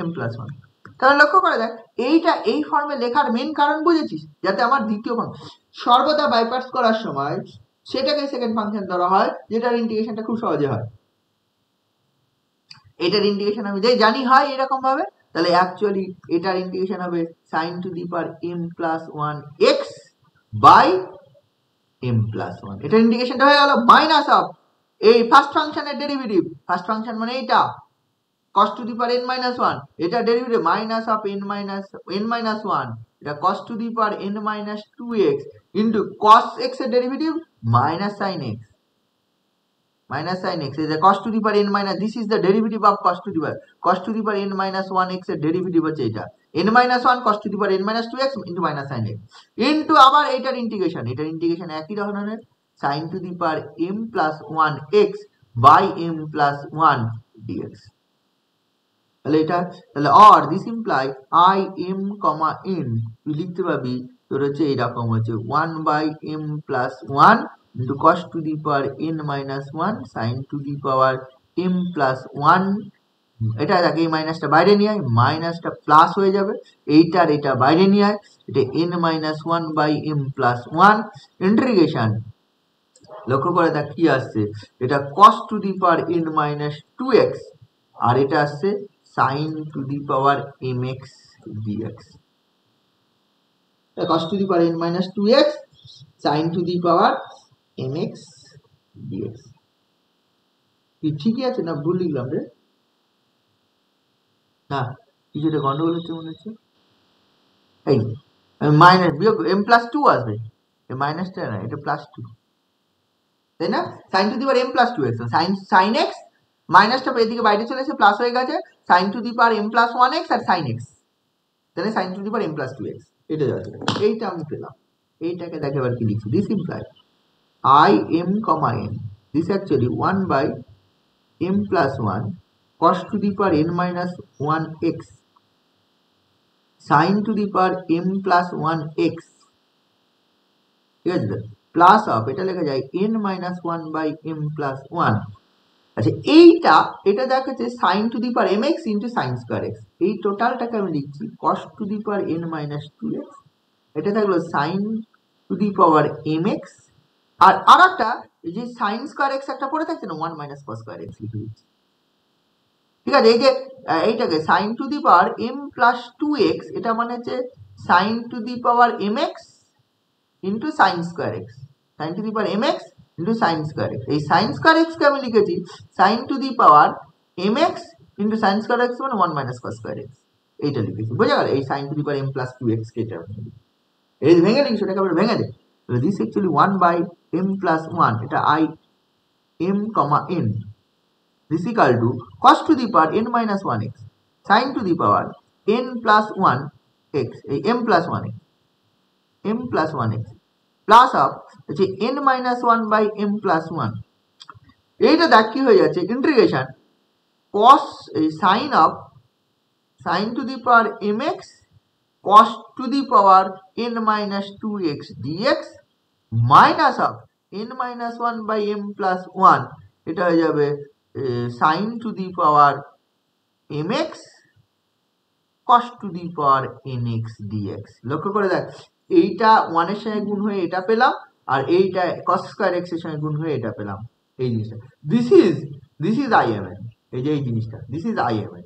m plus 1। তাহলে লক্ষ্য করে দেখ এইটা এই ফর্মে লেখার মেন কারণ বুঝেছিস, যাতে আমার দ্বিতীয় ফাংশন সর্বদা বাইপার্স করার সময় সেটাকে সেকেন্ড ফাংশন ধরা হয়, যেটার ইন্টিগ্রেশনটা খুব সহজে হয়। এটার ইন্টিগ্রেশন আমি জানি হয় এরকম ভাবে, তাহলে অ্যাকচুয়ালি এটার ইন্টিগ্রেশন হবে sin to the power m plus 1 x by m plus 1, এটার ইন্টিগ্রেশনটা হয়ে গেল মাইনাস অফ এই ফার্স্ট ফাংশনের ডেরিভেটিভ, ফার্স্ট ফাংশন মানে এইটা cos to the power n minus 1, এটা derivative minus of n minus 1, এটা cos to the power n minus 2x into cos x এর derivative minus sin x, is the cos to the power n minus, this is the derivative of cos to the power n minus 1x এর ডেরিভেটিভ হচ্ছে এটা n minus 1 cos to the power n minus 2x into minus sin x into আবার এটার ইন্টিগ্রেশন একই ধরনের sin to the power m plus 1x by m plus 1 dx। তাহলে এটা তাহলে or this imply I m comma n তুই লিখতে পাবি তোর হচ্ছে এইরকম হচ্ছে 1/m plus 1 into cos to the power n minus 1 sine to the power m plus 1। এটা দেখে এই মাইনাসটা বাইরে নিয়ে আয়, মাইনাসটা প্লাস হয়ে যাবে, এইটার এটা বাইরে নিয়ে আয়, এটা n minus 1/m plus 1 integration. লক্ষ্য করে দেখ কি আসছে, এটা cos to the power n minus 2x আর এটা আসছে sin to the power mx dx। cos to the power n minus 2x sin to the power mx dx। কি ঠিকই আছে না ভুল লিখলাম রে? না কিছুটা গন্ডগোল হচ্ছে মনে হচ্ছে। এই মাইনাস বিয়োগ m প্লাস 2 আসবে, এই মাইনাসটা না এটা প্লাস 2, তাই না? sin to the power m plus 2x sin x মাইনাসটা এদিকে বাইরে চলে এসে প্লাস হয়ে গেছে sin to the power m plus 1x আর sin x, তাহলে sin to the power m plus 2x এটা যাচ্ছে। এইটা আমি পেলাম, এইটাকে দেখে এবার কি লিখছি, this imply i m comma n this actually 1/m plus 1 cos to the power n minus 1x sin to the power m plus 1x, ঠিক আছে? প্লাস অফ এটা লেখা যায় n minus 1/m plus 1। আচ্ছা এইটা এটা দেখাচ্ছে sin to the power mx into sin square x, এই টোটালটাকে আমি লিখছি cos to the power n minus 2x, এটা থাকলো sin to the power mx আর আরেকটা এই যে sin square x একটা পড়ে থাকছে না 1 minus cos square x লিখে দিচ্ছি, ঠিক আছে? এই যে এইটাকে sin to the power m plus 2x এটা মানে হচ্ছে sin to the power mx into sin square x, sin to the power mx into sin square x। এই sin square x কে আমি লিখেছি sin to the power mx into sin square x মানে 1 minus cos square x, এইটা লিখেছি, বোঝা গেল? এই sin to the power m plus 2x কে এটা এই ভেঙে লিখছি, এটাকে আবার ভেঙে দে, তাহলে this actually 1/m plus 1 এটা i m comma n this equal to cos to the power n minus 1x sin to the power n plus 1x এই m plus 1x m plus 1x plus of হচ্ছে n minus 1/m plus 1। এইটা দেখ কি হয়ে যাচ্ছে ইন্টিগ্রেশন cos এই sin of sin to the power mx cos to the power n minus 2x dx minus of n minus 1/m plus 1 এটা হয়ে যাবে sin to the power mx cos to the power nx dx। লক্ষ্য করে দেখ এইটা 1 এর সঙ্গে গুণ হয়ে এটা পেলাম আর এইটা cos square x এর সঙ্গে গুণ হয়ে এটা পেলাম, এই জিনিসটা this is imn, এই যে এই জিনিসটা this is imn।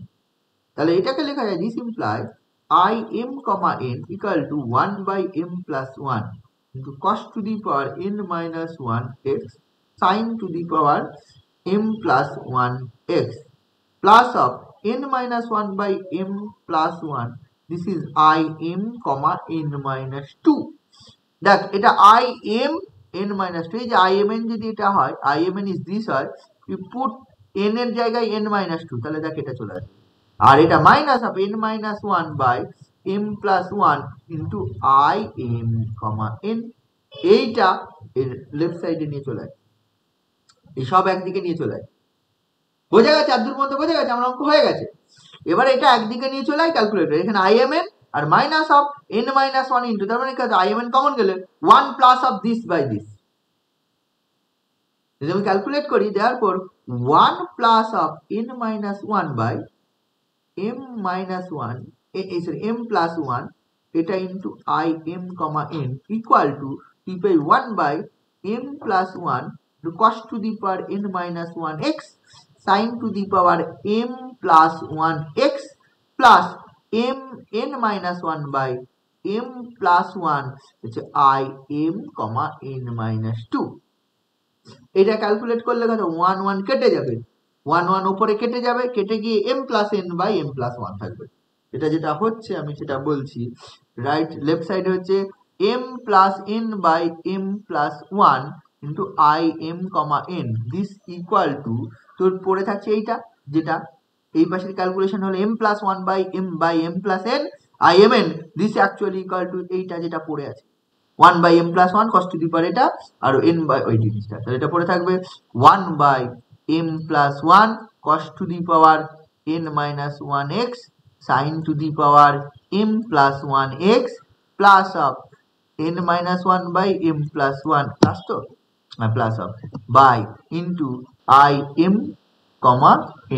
তাহলে এটাকে লেখা যায় this imply i m comma n equal to 1/m plus 1 into cos to the power n minus 1x sin to the power m plus 1x plus of n minus 1/m plus 1 this is i m comma n minus 2। দেখ এটা i m n minus 2, এই যে i m n যদি এটা হয় i m n is this হয়, you put n এর জায়গায় n minus 2 তাহলে দেখ এটা চলে আসবে আর এটা minus of n minus 1/m plus 1 into i m comma n, এইটা এর লেফট সাইডে নিয়ে চলে আসে, এই সব একদিকে নিয়ে চলে আসে, বোঝা গেছে? আর দূর মধ্যে বোঝা গেছে, আমার অঙ্ক হয়ে গেছে। এবার এটা একদিকে নিয়ে চলে আয় ক্যালকুলেটর, এখানে imn আর মাইনাস অফ n minus 1 ইন্টু তার মানে imn কমন গেলে 1 plus of this by this, যদি আমি ক্যালকুলেট করি therefore 1 plus of n minus 1 বাই m minus 1 m plus 1 এটা ইন্টু i m comma n equal to তুই পাই 1/m plus 1 cos to the power n minus 1x sin to the power m plus 1x plus m n minus 1/m plus 1 হচ্ছে i m comma n minus 2। এটা ক্যালকুলেট করলে কত 1 1 কেটে যাবে, 1 1 উপরে কেটে যাবে, কেটে গিয়ে m plus n by m plus 1 থাকবে। এটা যেটা হচ্ছে আমি সেটা বলছি, রাইট লেফট সাইডে হচ্ছে m plus n by m plus 1 into i m comma n this equal to তোর পড়ে থাকছে এইটা, যেটা এই পাশের ক্যালকুলেশন হলো m plus 1 by m plus n i m n this actually equal to এইটা যেটা পড়ে আছে 1/m plus 1 cos to the power এটা আর n by ওই জিনিসটা, তাহলে এটা পড়ে থাকবে 1/m plus 1 cos to the power n minus 1x sin to the power m plus 1x plus of n minus 1 by m plus 1 plus to plus of by into I m comma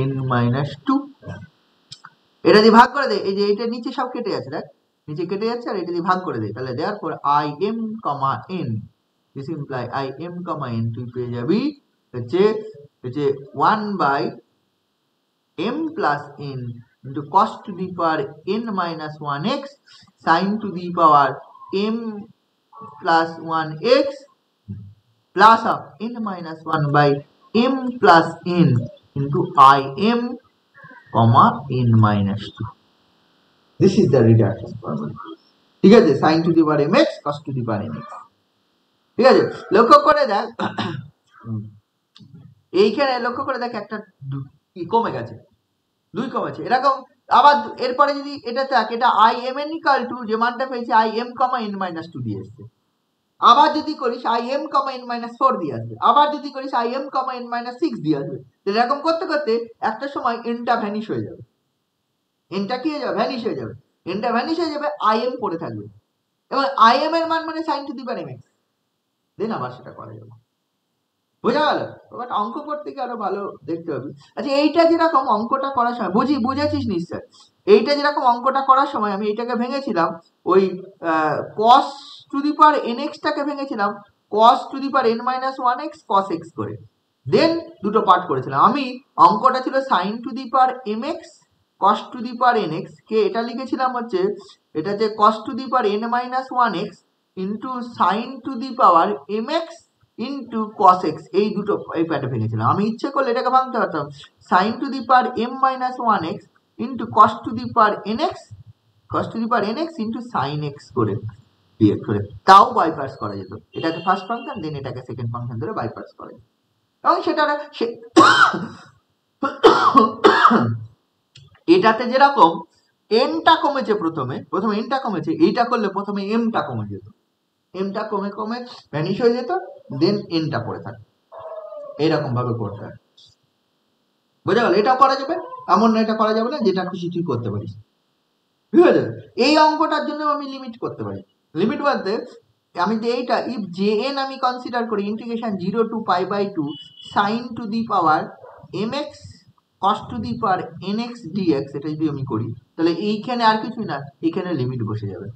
n minus 2 এটা দিয়ে ভাগ করে দেয় এই যে এটা নিচে সব কেটে যাচ্ছে দেখ নিচে কেটে যাচ্ছে আর এটা দিয়ে ভাগ করে দেয় তাহলে therefore I m comma n this imply I m comma n তুই পেয়ে যাবি হচ্ছে 1 by m plus n into cos to the power n minus 1x sin to the power m plus 1x plus of n minus 1 by m plus n into I m comma n minus 2. This is the reduction formula. ঠিক আছে sin to the power mx cos to the power nx ঠিক আছে লক্ষ্য করে দেখ এইখানে লক্ষ্য করে দেখ একটা কমে গেছে 2 কমেছে এরকম আবার এরপরে যদি এটা থাকে এটা I m n equal to যে মানটা পেয়েছি I m n minus 2 দিয়ে আসছে আবার যদি করিস I m n minus 4 দিয়ে আসবে আবার যদি করিস I m n minus 6 দিয়ে আসবে তাহলে এরকম করতে করতে একটা সময় n টা ভ্যানিশ হয়ে যাবে n টা কি হয়ে যাবে ভ্যানিশ হয়ে যাবে n টা ভ্যানিশ হয়ে যাবে I m পড়ে থাকবে এবং I m এর মান মানে sin to the power mx দেন আবার সেটা করা যাবে বোঝা গেল বাট অঙ্ক করতে গিয়ে আরো ভালো দেখতে হবে আচ্ছা এইটা যেরকম অঙ্কটা করার সময় বুঝেছিস নিশ্চয় এইটা যেরকম অঙ্কটা করার সময় আমি এইটাকে ভেঙেছিলাম ওই cos to the power nx টাকে ভেঙেছিলাম cos to the power n minus 1x cos x করে দেন দুটো পার্ট করেছিলাম আমি অঙ্কটা ছিল sin to the power mx cos to the power nx কে এটা লিখেছিলাম হচ্ছে এটা যে cos to the power n minus 1x into sin to the power mx into cos x এই দুটো এই প্যাটে ভেঙেছিলাম আমি ইচ্ছে করলে এটাকে ভাঙতে পারতাম sin to the power m minus 1x into cos to the power nx into sin x করে ডিএক্স করে তাও বাইপাস করা যেত এটাকে ফার্স্ট ফাংশন দেন এটাকে সেকেন্ড ফাংশন ধরে বাইপাস করা যেত এবং সেটা এটাতে যেরকম n টা কমেছে প্রথমে n টা কমেছে এইটা করলে প্রথমে m টা কমে যেত m টা কমে কমে ভ্যানিশ হয়ে যেত দেন n টা পড়ে থাকে এইরকম ভাবে করতে হয় বুঝা গেল এটাও করা যাবে এমন না এটা করা যাবে না যেটা খুশি তুই করতে পারিস ঠিক আছে এই অঙ্কটার জন্য আমি লিমিট করতে পারি লিমিট বলতে আমি যে এইটা ইফ jn আমি কনসিডার করি integration 0 to pi by 2 sin to the power mx cos to the power nx dx এটা যদি আমি করি তাহলে এইখানে আর কিছু না এখানে লিমিট বসে যাবে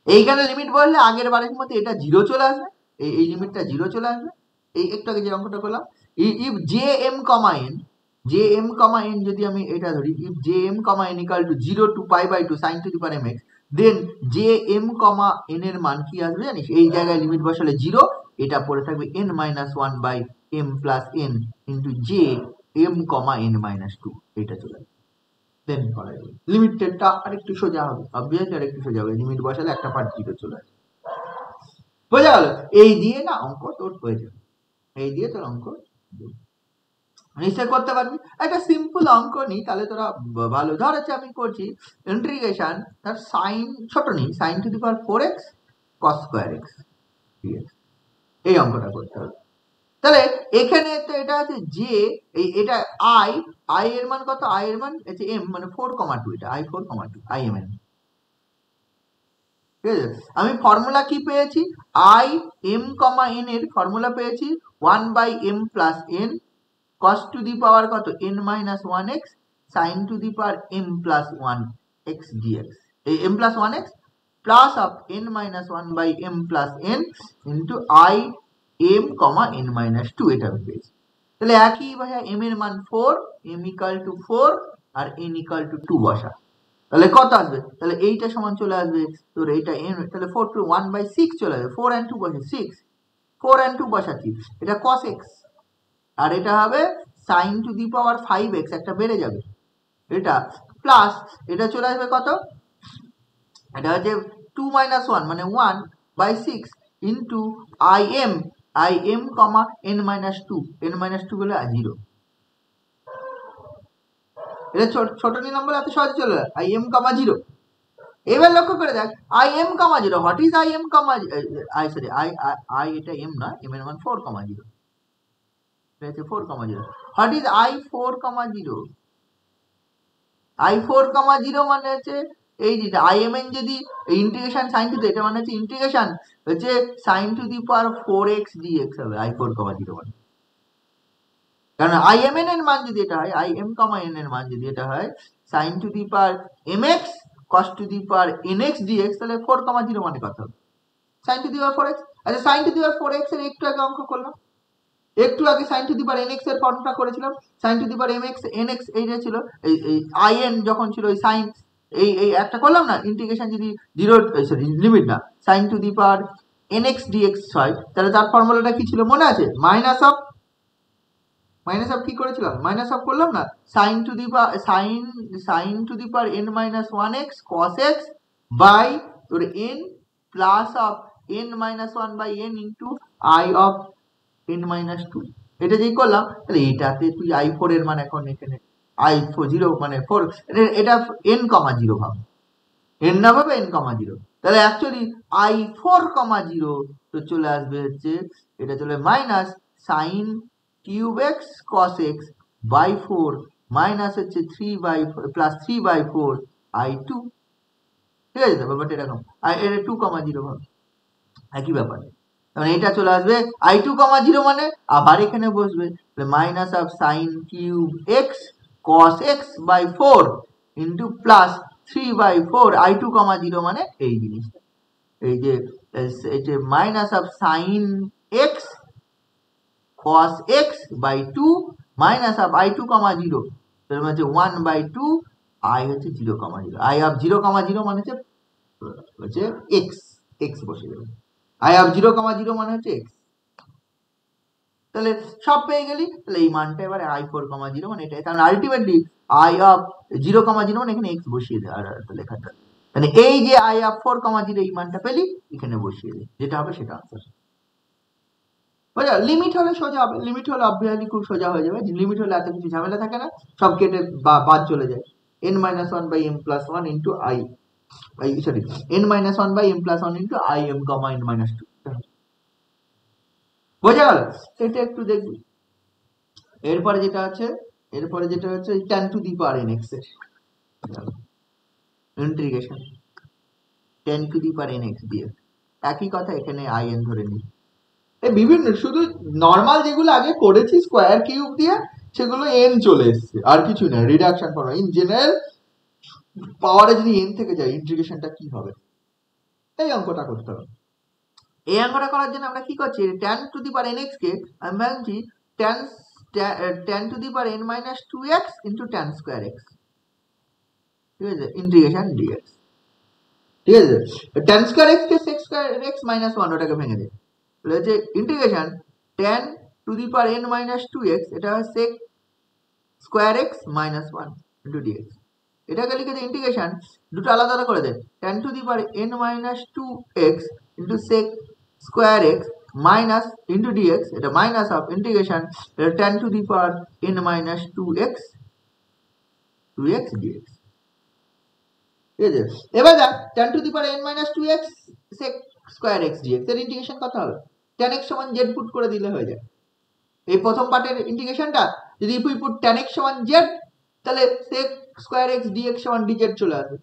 এইখানে লিমিট বসলে আগের বারের মতো এটা 0 চলে আসবে এই লিমিটটা 0 চলে আসবে এই একটু আগে যে অঙ্কটা করলাম ইফ jm, n যদি আমি এটা ধরি if jm, n equal to 0 to pi by 2 sin to the power mx then jm, n এর মান কি আসবে জানিস এই জায়গায় লিমিট বসালে 0 এটা পড়ে থাকবে n minus 1 by m plus n into jm, n minus 2 এটা চলে আসবে দেন করা যাবে লিমিটেডটা আরেকটু সোজা হবে অবভিয়াসলি আরেকটু সোজা হবে লিমিট বসালে একটা পার্ট 0 চলে আসবে বোঝা গেল এই দিয়ে না অঙ্ক তোর হয়ে যাবে এই দিয়ে তোর অঙ্ক নিশ্চয় করতে পারবি একটা সিম্পল অঙ্ক নেই তাহলে তোরা ভালো ধর হচ্ছে আমি করছি ইন্টিগ্রেশন তার সাইন ছোট নেই sine to the power 4x cos square x dx এই অঙ্কটা করতে হবে তাহলে এখানে তো এটা আছে যে এটা i এর মান কত i এর মান আছে m মানে 4,2 এটা i 4,2 i m n ঠিক আছে আমি ফর্মুলা কি পেয়েছি i m, n এর ফর্মুলা পেয়েছি 1 by m plus n cos to the power কত n minus 1x sin to the power m plus 1x dx এই m plus 1x plus of n minus 1 by m plus n into I m, n minus 2 এটা আমি পেয়েছি তাহলে একই ভাবে m এর মান 4 m equal to 4 R n equal to 2 বসা তাহলে কত আসবে তাহলে এইটা সমান চলে আসবে তোর এইটা m তাহলে 4 to 1 by 6 চলে আসবে 4 and 2 বসে 6 4 and 2 বসাচ্ছি এটা cos x আর এটা হবে sin to the power 5x একটা বেড়ে যাবে এটা প্লাস এটা চলে আসবে কত এটা হচ্ছে 2 minus 1 মানে 1 by 6 into im, n minus 2 n minus 2 বলে 0 এটা ছোট নিলাম বলে এত সহজ চলে im, 0 এবার লক্ষ্য করে দেখ im, 0 হোয়াট ইজ im, এটা m না m এর মান 4, 0 এটা হচ্ছে 4,0। What is I4,0? I4,0 মানে হচ্ছে এই যেটা IMN যদি ইন্টিগ্রেশন সাইন টু এটা মানে হচ্ছে ইন্টিগ্রেশন হচ্ছে sine to the power 4x dx হবে I4,0 মানে। কারণ IMN এর মান যদি এটা হয় IM, n এর মান যদি এটা হয় sine to the power mx cos to the power nx dx, তাহলে 4,0 মানে কত হবে? Sine to the power 4x। আচ্ছা, sign to the power 4x এর একটু আগে অঙ্ক করলাম, একটু আগে sine to the power nx এর ফর্মটা করেছিলাম। Sine to the power mx nx এইটা ছিল এই in যখন ছিল ওই সাইন এই একটা করলাম না, ইন্টিগ্রেশন যদি জিরো সরি লিমিট না sine to the power nx dx হয়, তাহলে তার ফর্মুলাটা কি ছিল মনে আছে? মাইনাস অফ কি করেছিলাম? মাইনাস অফ করলাম না, sine to the power n minus 1x cos x বাই তোর n plus of n minus 1 by n into i of n minus 2। এটা যেই করলাম তাহলে এটাতে তুই I4 এর মান এখন এখানে I0 মানে 4, এটা n, 0 ভাব, n না ভাবে n, 0, তাহলে অ্যাকচুয়ালি I4,0 তো চলে আসবে হচ্ছে এটা চলে minus sine cube x cos x by 4 minus হচ্ছে 3 বাই প্লাস 3 বাই 4 I2। ঠিক আছে, ব্যাপারটা এরকম। এটা 2,0 ভাবে একই ব্যাপার, মানে এটা চলে আসবে I2,0 মানে আবার এখানে বসবে minus of sine cube x cos x by 4 into plus 3 by 4 I2,0 মানে এই জিনিসটা, এই যে minus of sine x cos x by 2 minus of I2,0 তার মানে 1 বাই 2 I হচ্ছে 0,0, I অফ 0,0 মানে হচ্ছে x বসে যাবে, I অফ 0,0 মানে হচ্ছে x। তাহলে সব পেয়ে গেলি, তাহলে এই মানটা এবারে I4,0 মানে এটা, কারণ আলটিমেটলি I অফ 0,0 মানে এখানে x বসিয়ে দে, আর লেখাটা মানে এই যে I অফ 4,0 এই মানটা পেলি এখানে বসিয়ে দে, যেটা হবে সেটা আনসার। বুঝা? লিমিট হলে সোজা হবে, লিমিট হলে অবভিয়াসলি খুব সোজা হয়ে যাবে, লিমিট হলে এত কিছু ঝামেলা থাকে না, সব কেটে বাদ চলে যায়। n minus 1 by m plus 1 into n minus 1 by m plus 1 into im, n minus 2। বোঝা গেল? এটা একটু দেখবি। এরপরে যেটা হচ্ছে tan to the power nx এর integration tan to the power nx দিয়ে একই কথা এখানে in ধরে নিই। এই বিভিন্ন শুধু নরমাল যেগুলো আগে করেছি স্কয়ার কিউব দিয়ে সেগুলো n চলে এসেছে, আর কিছু না, রিডাকশন ফর্মুলা। ইন জেনারেল পাওয়ারে যদি n থেকে যায় ইন্টিগ্রেশনটা কি হবে, এই অঙ্কটা করতে হবে। এই অঙ্কটা করার জন্য আমরা কি করছি, tan to the power nx কে আমি ভাবছি tan to the power n minus 2x into tan square x, ঠিক আছে, ইন্টিগ্রেশন dx। ঠিক আছে, tan square x কে sec square x minus 1 ওটাকে ভেঙে দে, তাহলে হচ্ছে integration tan to the power n minus 2x, এটা হয় sec square x minus 1 into dx। এটাকে লিখে দে ইন্টিগ্রেশন, দুটো আলাদা আলাদা করে দে, tan to the power n minus 2x into sec square x minus into dx, এটা minus of integration tan to the power n minus 2x dx। ঠিক আছে, এবার দেখ tan to the power n minus 2x sec square x dx এর ইন্টিগ্রেশন কত হবে? tan x সমান z পুট করে দিলে হয়ে যায়। এই প্রথম পার্টের ইন্টিগ্রেশনটা যদি we put tan x সমান z, তাহলে sec square x dx সমান dz চলে আসবে,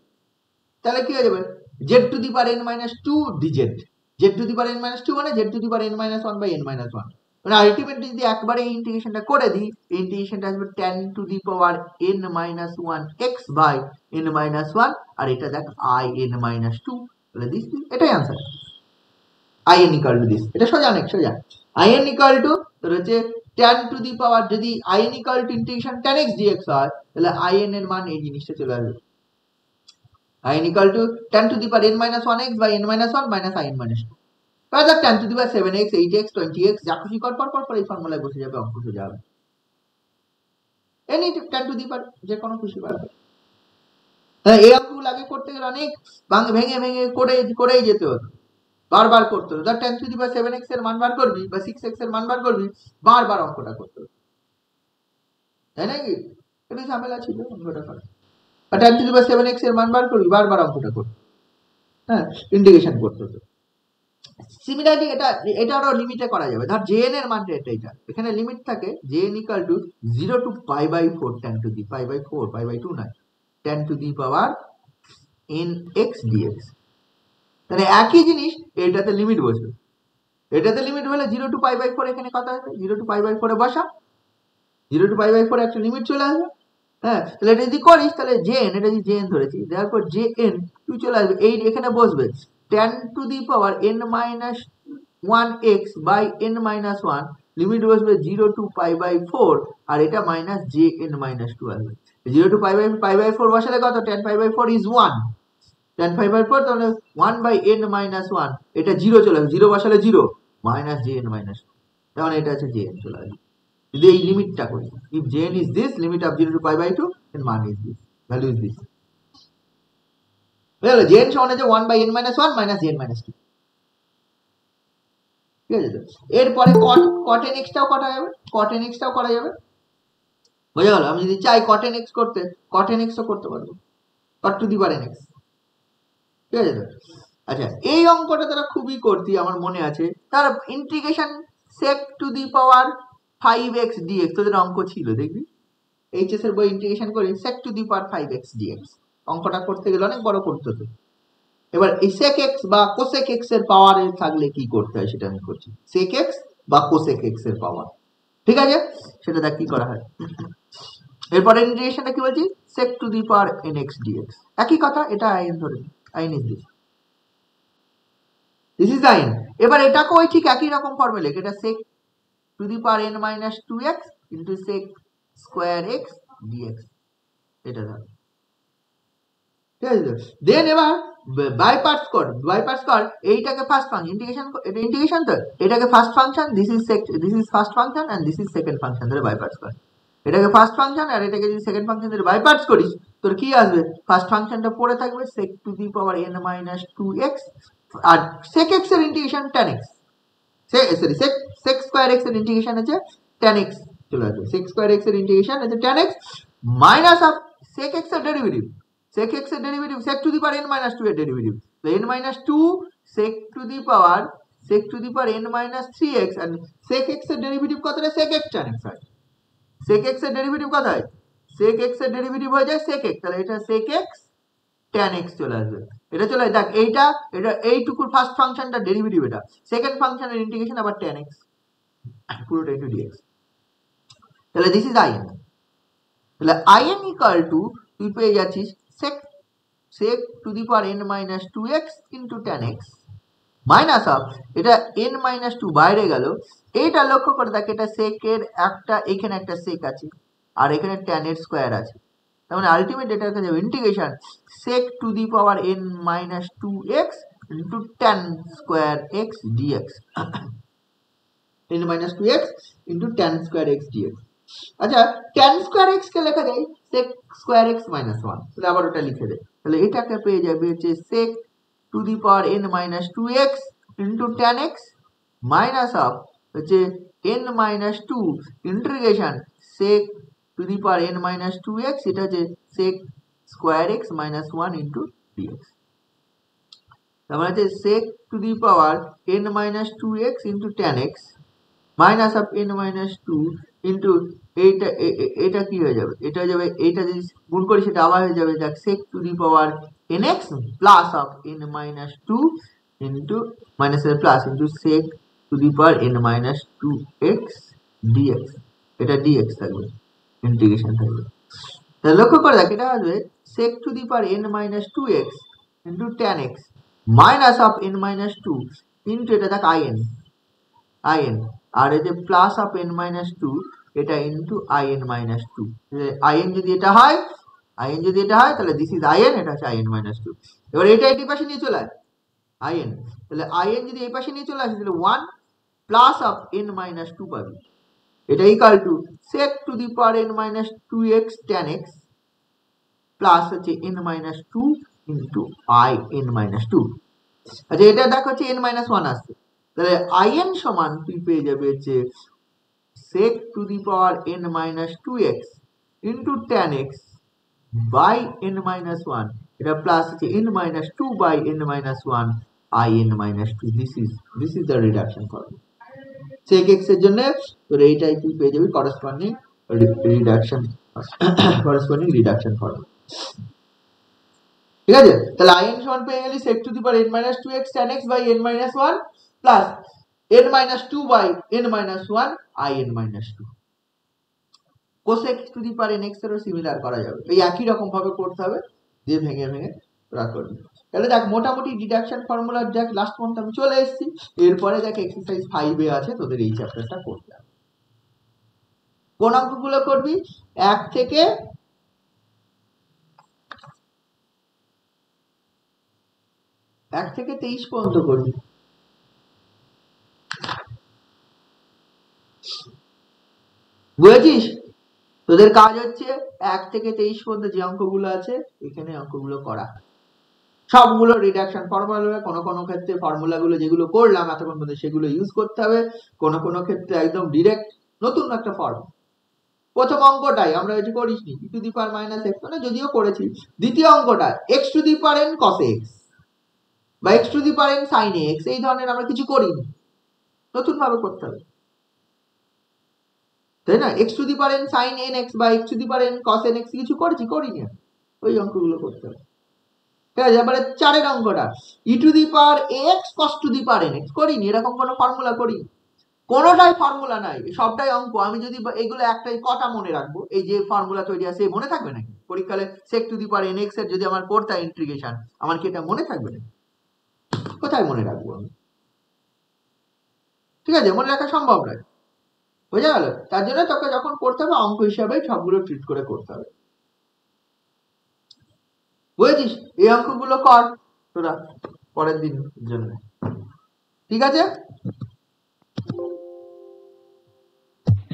তাহলে কি হয়ে যাবে z to the power n minus 2 dz, z to the power n minus 2 মানে z to the power n minus 1 by n minus 1, মানে আলটিমেটলি যদি একবারে এই ইন্টিগ্রেশনটা করে দিই, এই ইন্টিগ্রেশনটা আসবে tan to the power n minus 1 x by n minus 1, আর এটা দেখ I n minus 2, তাহলে দিস, এটাই answer I n equal to this। এটা সোজা অনেক সোজা। I n equal to তোর হচ্ছে tan to the power, যদি I n equal to integration tan x dx হয় তাহলে I n এর মান এই জিনিসটা চলে আসবে, I n equal to tan to the power n minus 1x by n minus 1 minus I n minus 2। তাহলে দেখ tan to the power 7x 8x 20x যা খুশি কর পর এই ফর্মুলায় বসে যাবে, অঙ্ক সোজা হবে। Any tan to the power যে কোনো খুশি পারবে। হ্যাঁ, এই অঙ্কগুলো আগে করতে গেলে অনেক ভেঙে ভেঙে করেই যেতে হতো, বারবার করতে হতো। ধর tan to the power 7x এর মান বার করবি বা 6x এর মান বার করবি, বারবার অঙ্কটা করতে হতো, তাই নাকি? একটু ঝামেলা ছিল অঙ্কটা করা। আর tan to the power 7x এর মান বার করবি, বারবার অঙ্কটা করতে, হ্যাঁ, ইন্টিগ্রেশন করতে হতো। সিমিলারলি এটারও লিমিটে করা যাবে। ধর jn এর মানটা এটা এখানে লিমিট থাকে jn equal to 0 to pi by 4 10 to the pi by 4 pi by 2 নয় 10 to the power nx dx। তাহলে একই জিনিস এটাতে লিমিট বসবে, এটাতে লিমিট হলে 0 টু পাই বাই 4 এখানে কত আসবে 0 টু পাই বাই 4 এ বসা 0 টু পাই বাই 4 একটা লিমিট চলে আসবে। হ্যাঁ, তাহলে এটা যদি করিস তাহলে jn, এটা যদি jn ধরেছি তারপর jn তুই চলে আসবে এই এখানে বসবে 10 to the power n minus 1x by n minus 1 limit বসবে 0 টু পাই বাই 4 আর এটা মাইনাস jn মাইনাস 2 আসবে। 0 টু পাই বাই 4 বসালে কত 10 pi by 4 is 1, 10 pi by 4 তাহলে 1 বাই n মাইনাস 1 এটা 0 চলে আসবে, 0 বসালে 0 মাইনাস jn মাইনাস 2 তখন এটা আছে jn চলে আসবে। যদি এই লিমিটটা করি if jn is this limit of 0 to pi by 2 then মান is this, value is this। বুঝলে jn সমান আছে 1 by n minus 1 minus jn minus 2। ঠিক আছে, এরপরে cot n x টাও করা যাবে, cot n x টাও করা যাবে। বুঝা গেল? আমি যদি চাই cot n x করতে cot n x ও করতে পারবো, cot to the power n x। ঠিক আছে তো? আচ্ছা, এই অঙ্কটা তারা খুবই করতি আমার মনে আছে, তার integration sec to the power 5x dx তোদের অঙ্ক ছিল দেখবি এইচএস এর বই ইন্টিগ্রেশন করে sec to the power 5x dx অঙ্কটা করতে গেলে অনেক বড় করতে হতো। এবার এই sec x বা cosec x এর পাওয়ার থাকলে কি করতে হয় সেটা আমি করছি, sec x বা cosec x এর পাওয়ার। ঠিক আছে, সেটা দেখ কি করা হয়। এরপর ইন্টিগ্রেশনটা কি বলছি sec to the power nx dx, একই কথা, এটা in ধরে in is this is in। এবার এটাকে ওই ঠিক একই রকম ফর্মে লেখ, এটা sec to the power n minus 2x into sec square x dx এটা ধর। ঠিক আছে, দেন এবার বাই পার্টস কর এইটাকে ফার্স্ট ফাংশন ইন্টিগ্রেশন, এটা ইন্টিগ্রেশন তো এটাকে first function this is first function and this is second function ধরে বাই পার্টস কর। এটাকে ফার্স্ট ফাংশন আর এটাকে যদি সেকেন্ড ফাংশন ধরে বাই পার্টস করিস তোর কি আসবে, ফার্স্ট ফাংশনটা পড়ে থাকবে sec to the power n minus 2x R sec x এর integration tan x, sorry sec square x এর ইন্টিগ্রেশন আছে tan x চলে আসবে, sec square x এর ইন্টিগ্রেশন আছে tan x minus of sec x এর ডেরিভেটিভ, sec x এর derivative sec to the power n minus 2 এর ডেরিভেটিভ, তো n minus 2 sec to the power n minus 3x and sec x এর ডেরিভেটিভ কত হয় sec x tan x হয়, sec x এর ডেরিভেটিভ কত হয় sec x এর ডেরিভেটিভ হয়ে যায় sec x, তাহলে এটা sec x tan x চলে আসবে। এটা চলে দেখ এটা এইটুকুর ফার্স্ট ফাংশনটা ডেরিভেটিভ, এটা সেকেন্ড ফাংশনের ইন্টিগ্রেশন আবার tan x পুরোটা ইনটু dx। তাহলে দিস ইজ in, তাহলে in ইকুয়াল টু তুই পেয়ে যাচ্ছিস sec to the power n minus 2x into tan x minus of এটা n minus 2 বাইরে গেল, এইটা লক্ষ্য করে দেখ এটা sec এর একটা এখানে একটা sec আছে আর এখানে tan এর স্কয়ার আছে, তার মানে আলটিমেট এটা হয়ে যাবে integration sec to the power n minus 2x into tan square x dx n minus 2x into tan square x dx। আচ্ছা, tan square x কে লেখা যায় sec square x minus 1, তাহলে আবার ওটা লিখে দে, তাহলে এটাকে পেয়ে যাবে হচ্ছে sec to the power n minus 2x into tan x minus of হচ্ছে n minus 2 integration sec to the power n minus 2x এটা হচ্ছে sec square x minus 1 into dx। তার মানে হচ্ছে sec to the power n minus 2x into tan x minus of n minus 2 into এটা কি হয়ে যাবে, এটা হয়ে যাবে এটা যদি গুণ করি সেটা আবার হয়ে যাবে দেখ sec to the power nx plus of n minus 2 into minus এর plus into sec to the power n minus 2x dx, এটা dx থাকবে ইন্টিগ্রেশন থাকবে। তাহলে লক্ষ্য করে দেখ এটা আসবে sec to the power n minus 2x into tan x minus of n minus 2 into এটা দেখ in আর এই যে প্লাস অফ n minus 2 এটা into in minus 2, in যদি এটা হয় তাহলে দিস ইজ in, এটা হচ্ছে in minus 2। এবার এটা এই পাশে নিয়ে চলে আসে in, তাহলে in যদি এই পাশে নিয়ে চলে আসে তাহলে 1 প্লাস অফ n minus 2 পাবি, এটা equal to sec to the power n minus 2x tan x plus হচ্ছে n minus 2 into in minus 2। আচ্ছা, এটা দেখো হচ্ছে n minus 1 আসছে, তাহলে in সমান তুই পেয়ে যাবে হচ্ছে sec to the power n minus 2x into tan x by n minus 1 এটা প্লাস হচ্ছে n minus 2 by n minus 1 in minus 2. This is the reduction formula. sec x এর জন্য তোর এইটাই তুই পেয়ে যাবি corresponding reduction formula। ঠিক আছে, তাহলে in সমান পেয়ে গেলি sec to the power n minus 2x tan x by n minus 1 plus n minus 2 by n minus 1 in minus 2। cosec to the power nx এরও সিমিলার করা যাবে, এই একই রকম ভাবে করতে হবে, দিয়ে ভেঙে ভেঙে তোরা করবি। তাহলে দেখ মোটামুটি ডিডাকশন ফর্মুলার দেখ লাস্ট পর্যন্ত আমি চলে এসেছি। এরপরে দেখ এক্সারসাইজ 5 এ আছে তোদের এই চ্যাপ্টারটা করতে হবে। কোন অঙ্কগুলো করবি? 1 থেকে 23 পর্যন্ত করবি। বুঝেছিস? তোদের কাজ হচ্ছে 1 থেকে 23 পর্যন্ত যে অঙ্কগুলো আছে এখানে অঙ্কগুলো করা, সবগুলো রিডাকশন ফর্মুলা। কোনো ক্ষেত্রে ফর্মুলাগুলো যেগুলো করলাম এতক্ষণ পর্যন্ত সেগুলো ইউজ করতে হবে, কোনো ক্ষেত্রে একদম ডিরেক্ট নতুন একটা ফর্ম। প্রথম অঙ্কটাই আমরা এটি করিসনি e to the power minus x, মানে যদিও করেছি। দ্বিতীয় অঙ্কটা x to the power n cos x বা x to the power n sin x, এই ধরনের আমরা কিছু করিনি, নতুন ভাবে করতে হবে, তাই না? x to the power n sin nx বা x to the power n cos nx কিছু করিনি, ওই অঙ্কগুলো করতে হবে। ঠিক আছে, এবারে 4 অঙ্কটা e to the power x cos to the power nx করিনি, এরকম কোনো ফর্মুলা করিনি, কোনোটাই ফর্মুলা নাই, সবটাই অঙ্ক। আমি যদি এগুলো একটাই কটা মনে রাখবো, এই যে ফর্মুলা তৈরি আছে মনে থাকবে নাকি? পরীক্ষায় sec two the power nx এর যদি আমার করতে হয় ইন্টিগ্রেশন, আমার কি এটা মনে থাকবে নাকি? কোথায় মনে রাখবো আমি? ঠিক আছে, মনে রাখা সম্ভব নয়, বোঝা গেল? তার জন্য তোকে যখন করতে হবে অঙ্ক হিসাবে সবগুলো ট্রিট করে করতে হবে, বুঝেছিস? এই অঙ্কগুলো কর তোরা পরের দিন জন্য, ঠিক আছে?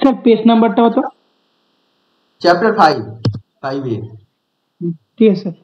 স্যার পেজ নাম্বারটা কত? চ্যাপ্টার 5 এ। ঠিক আছে স্যার।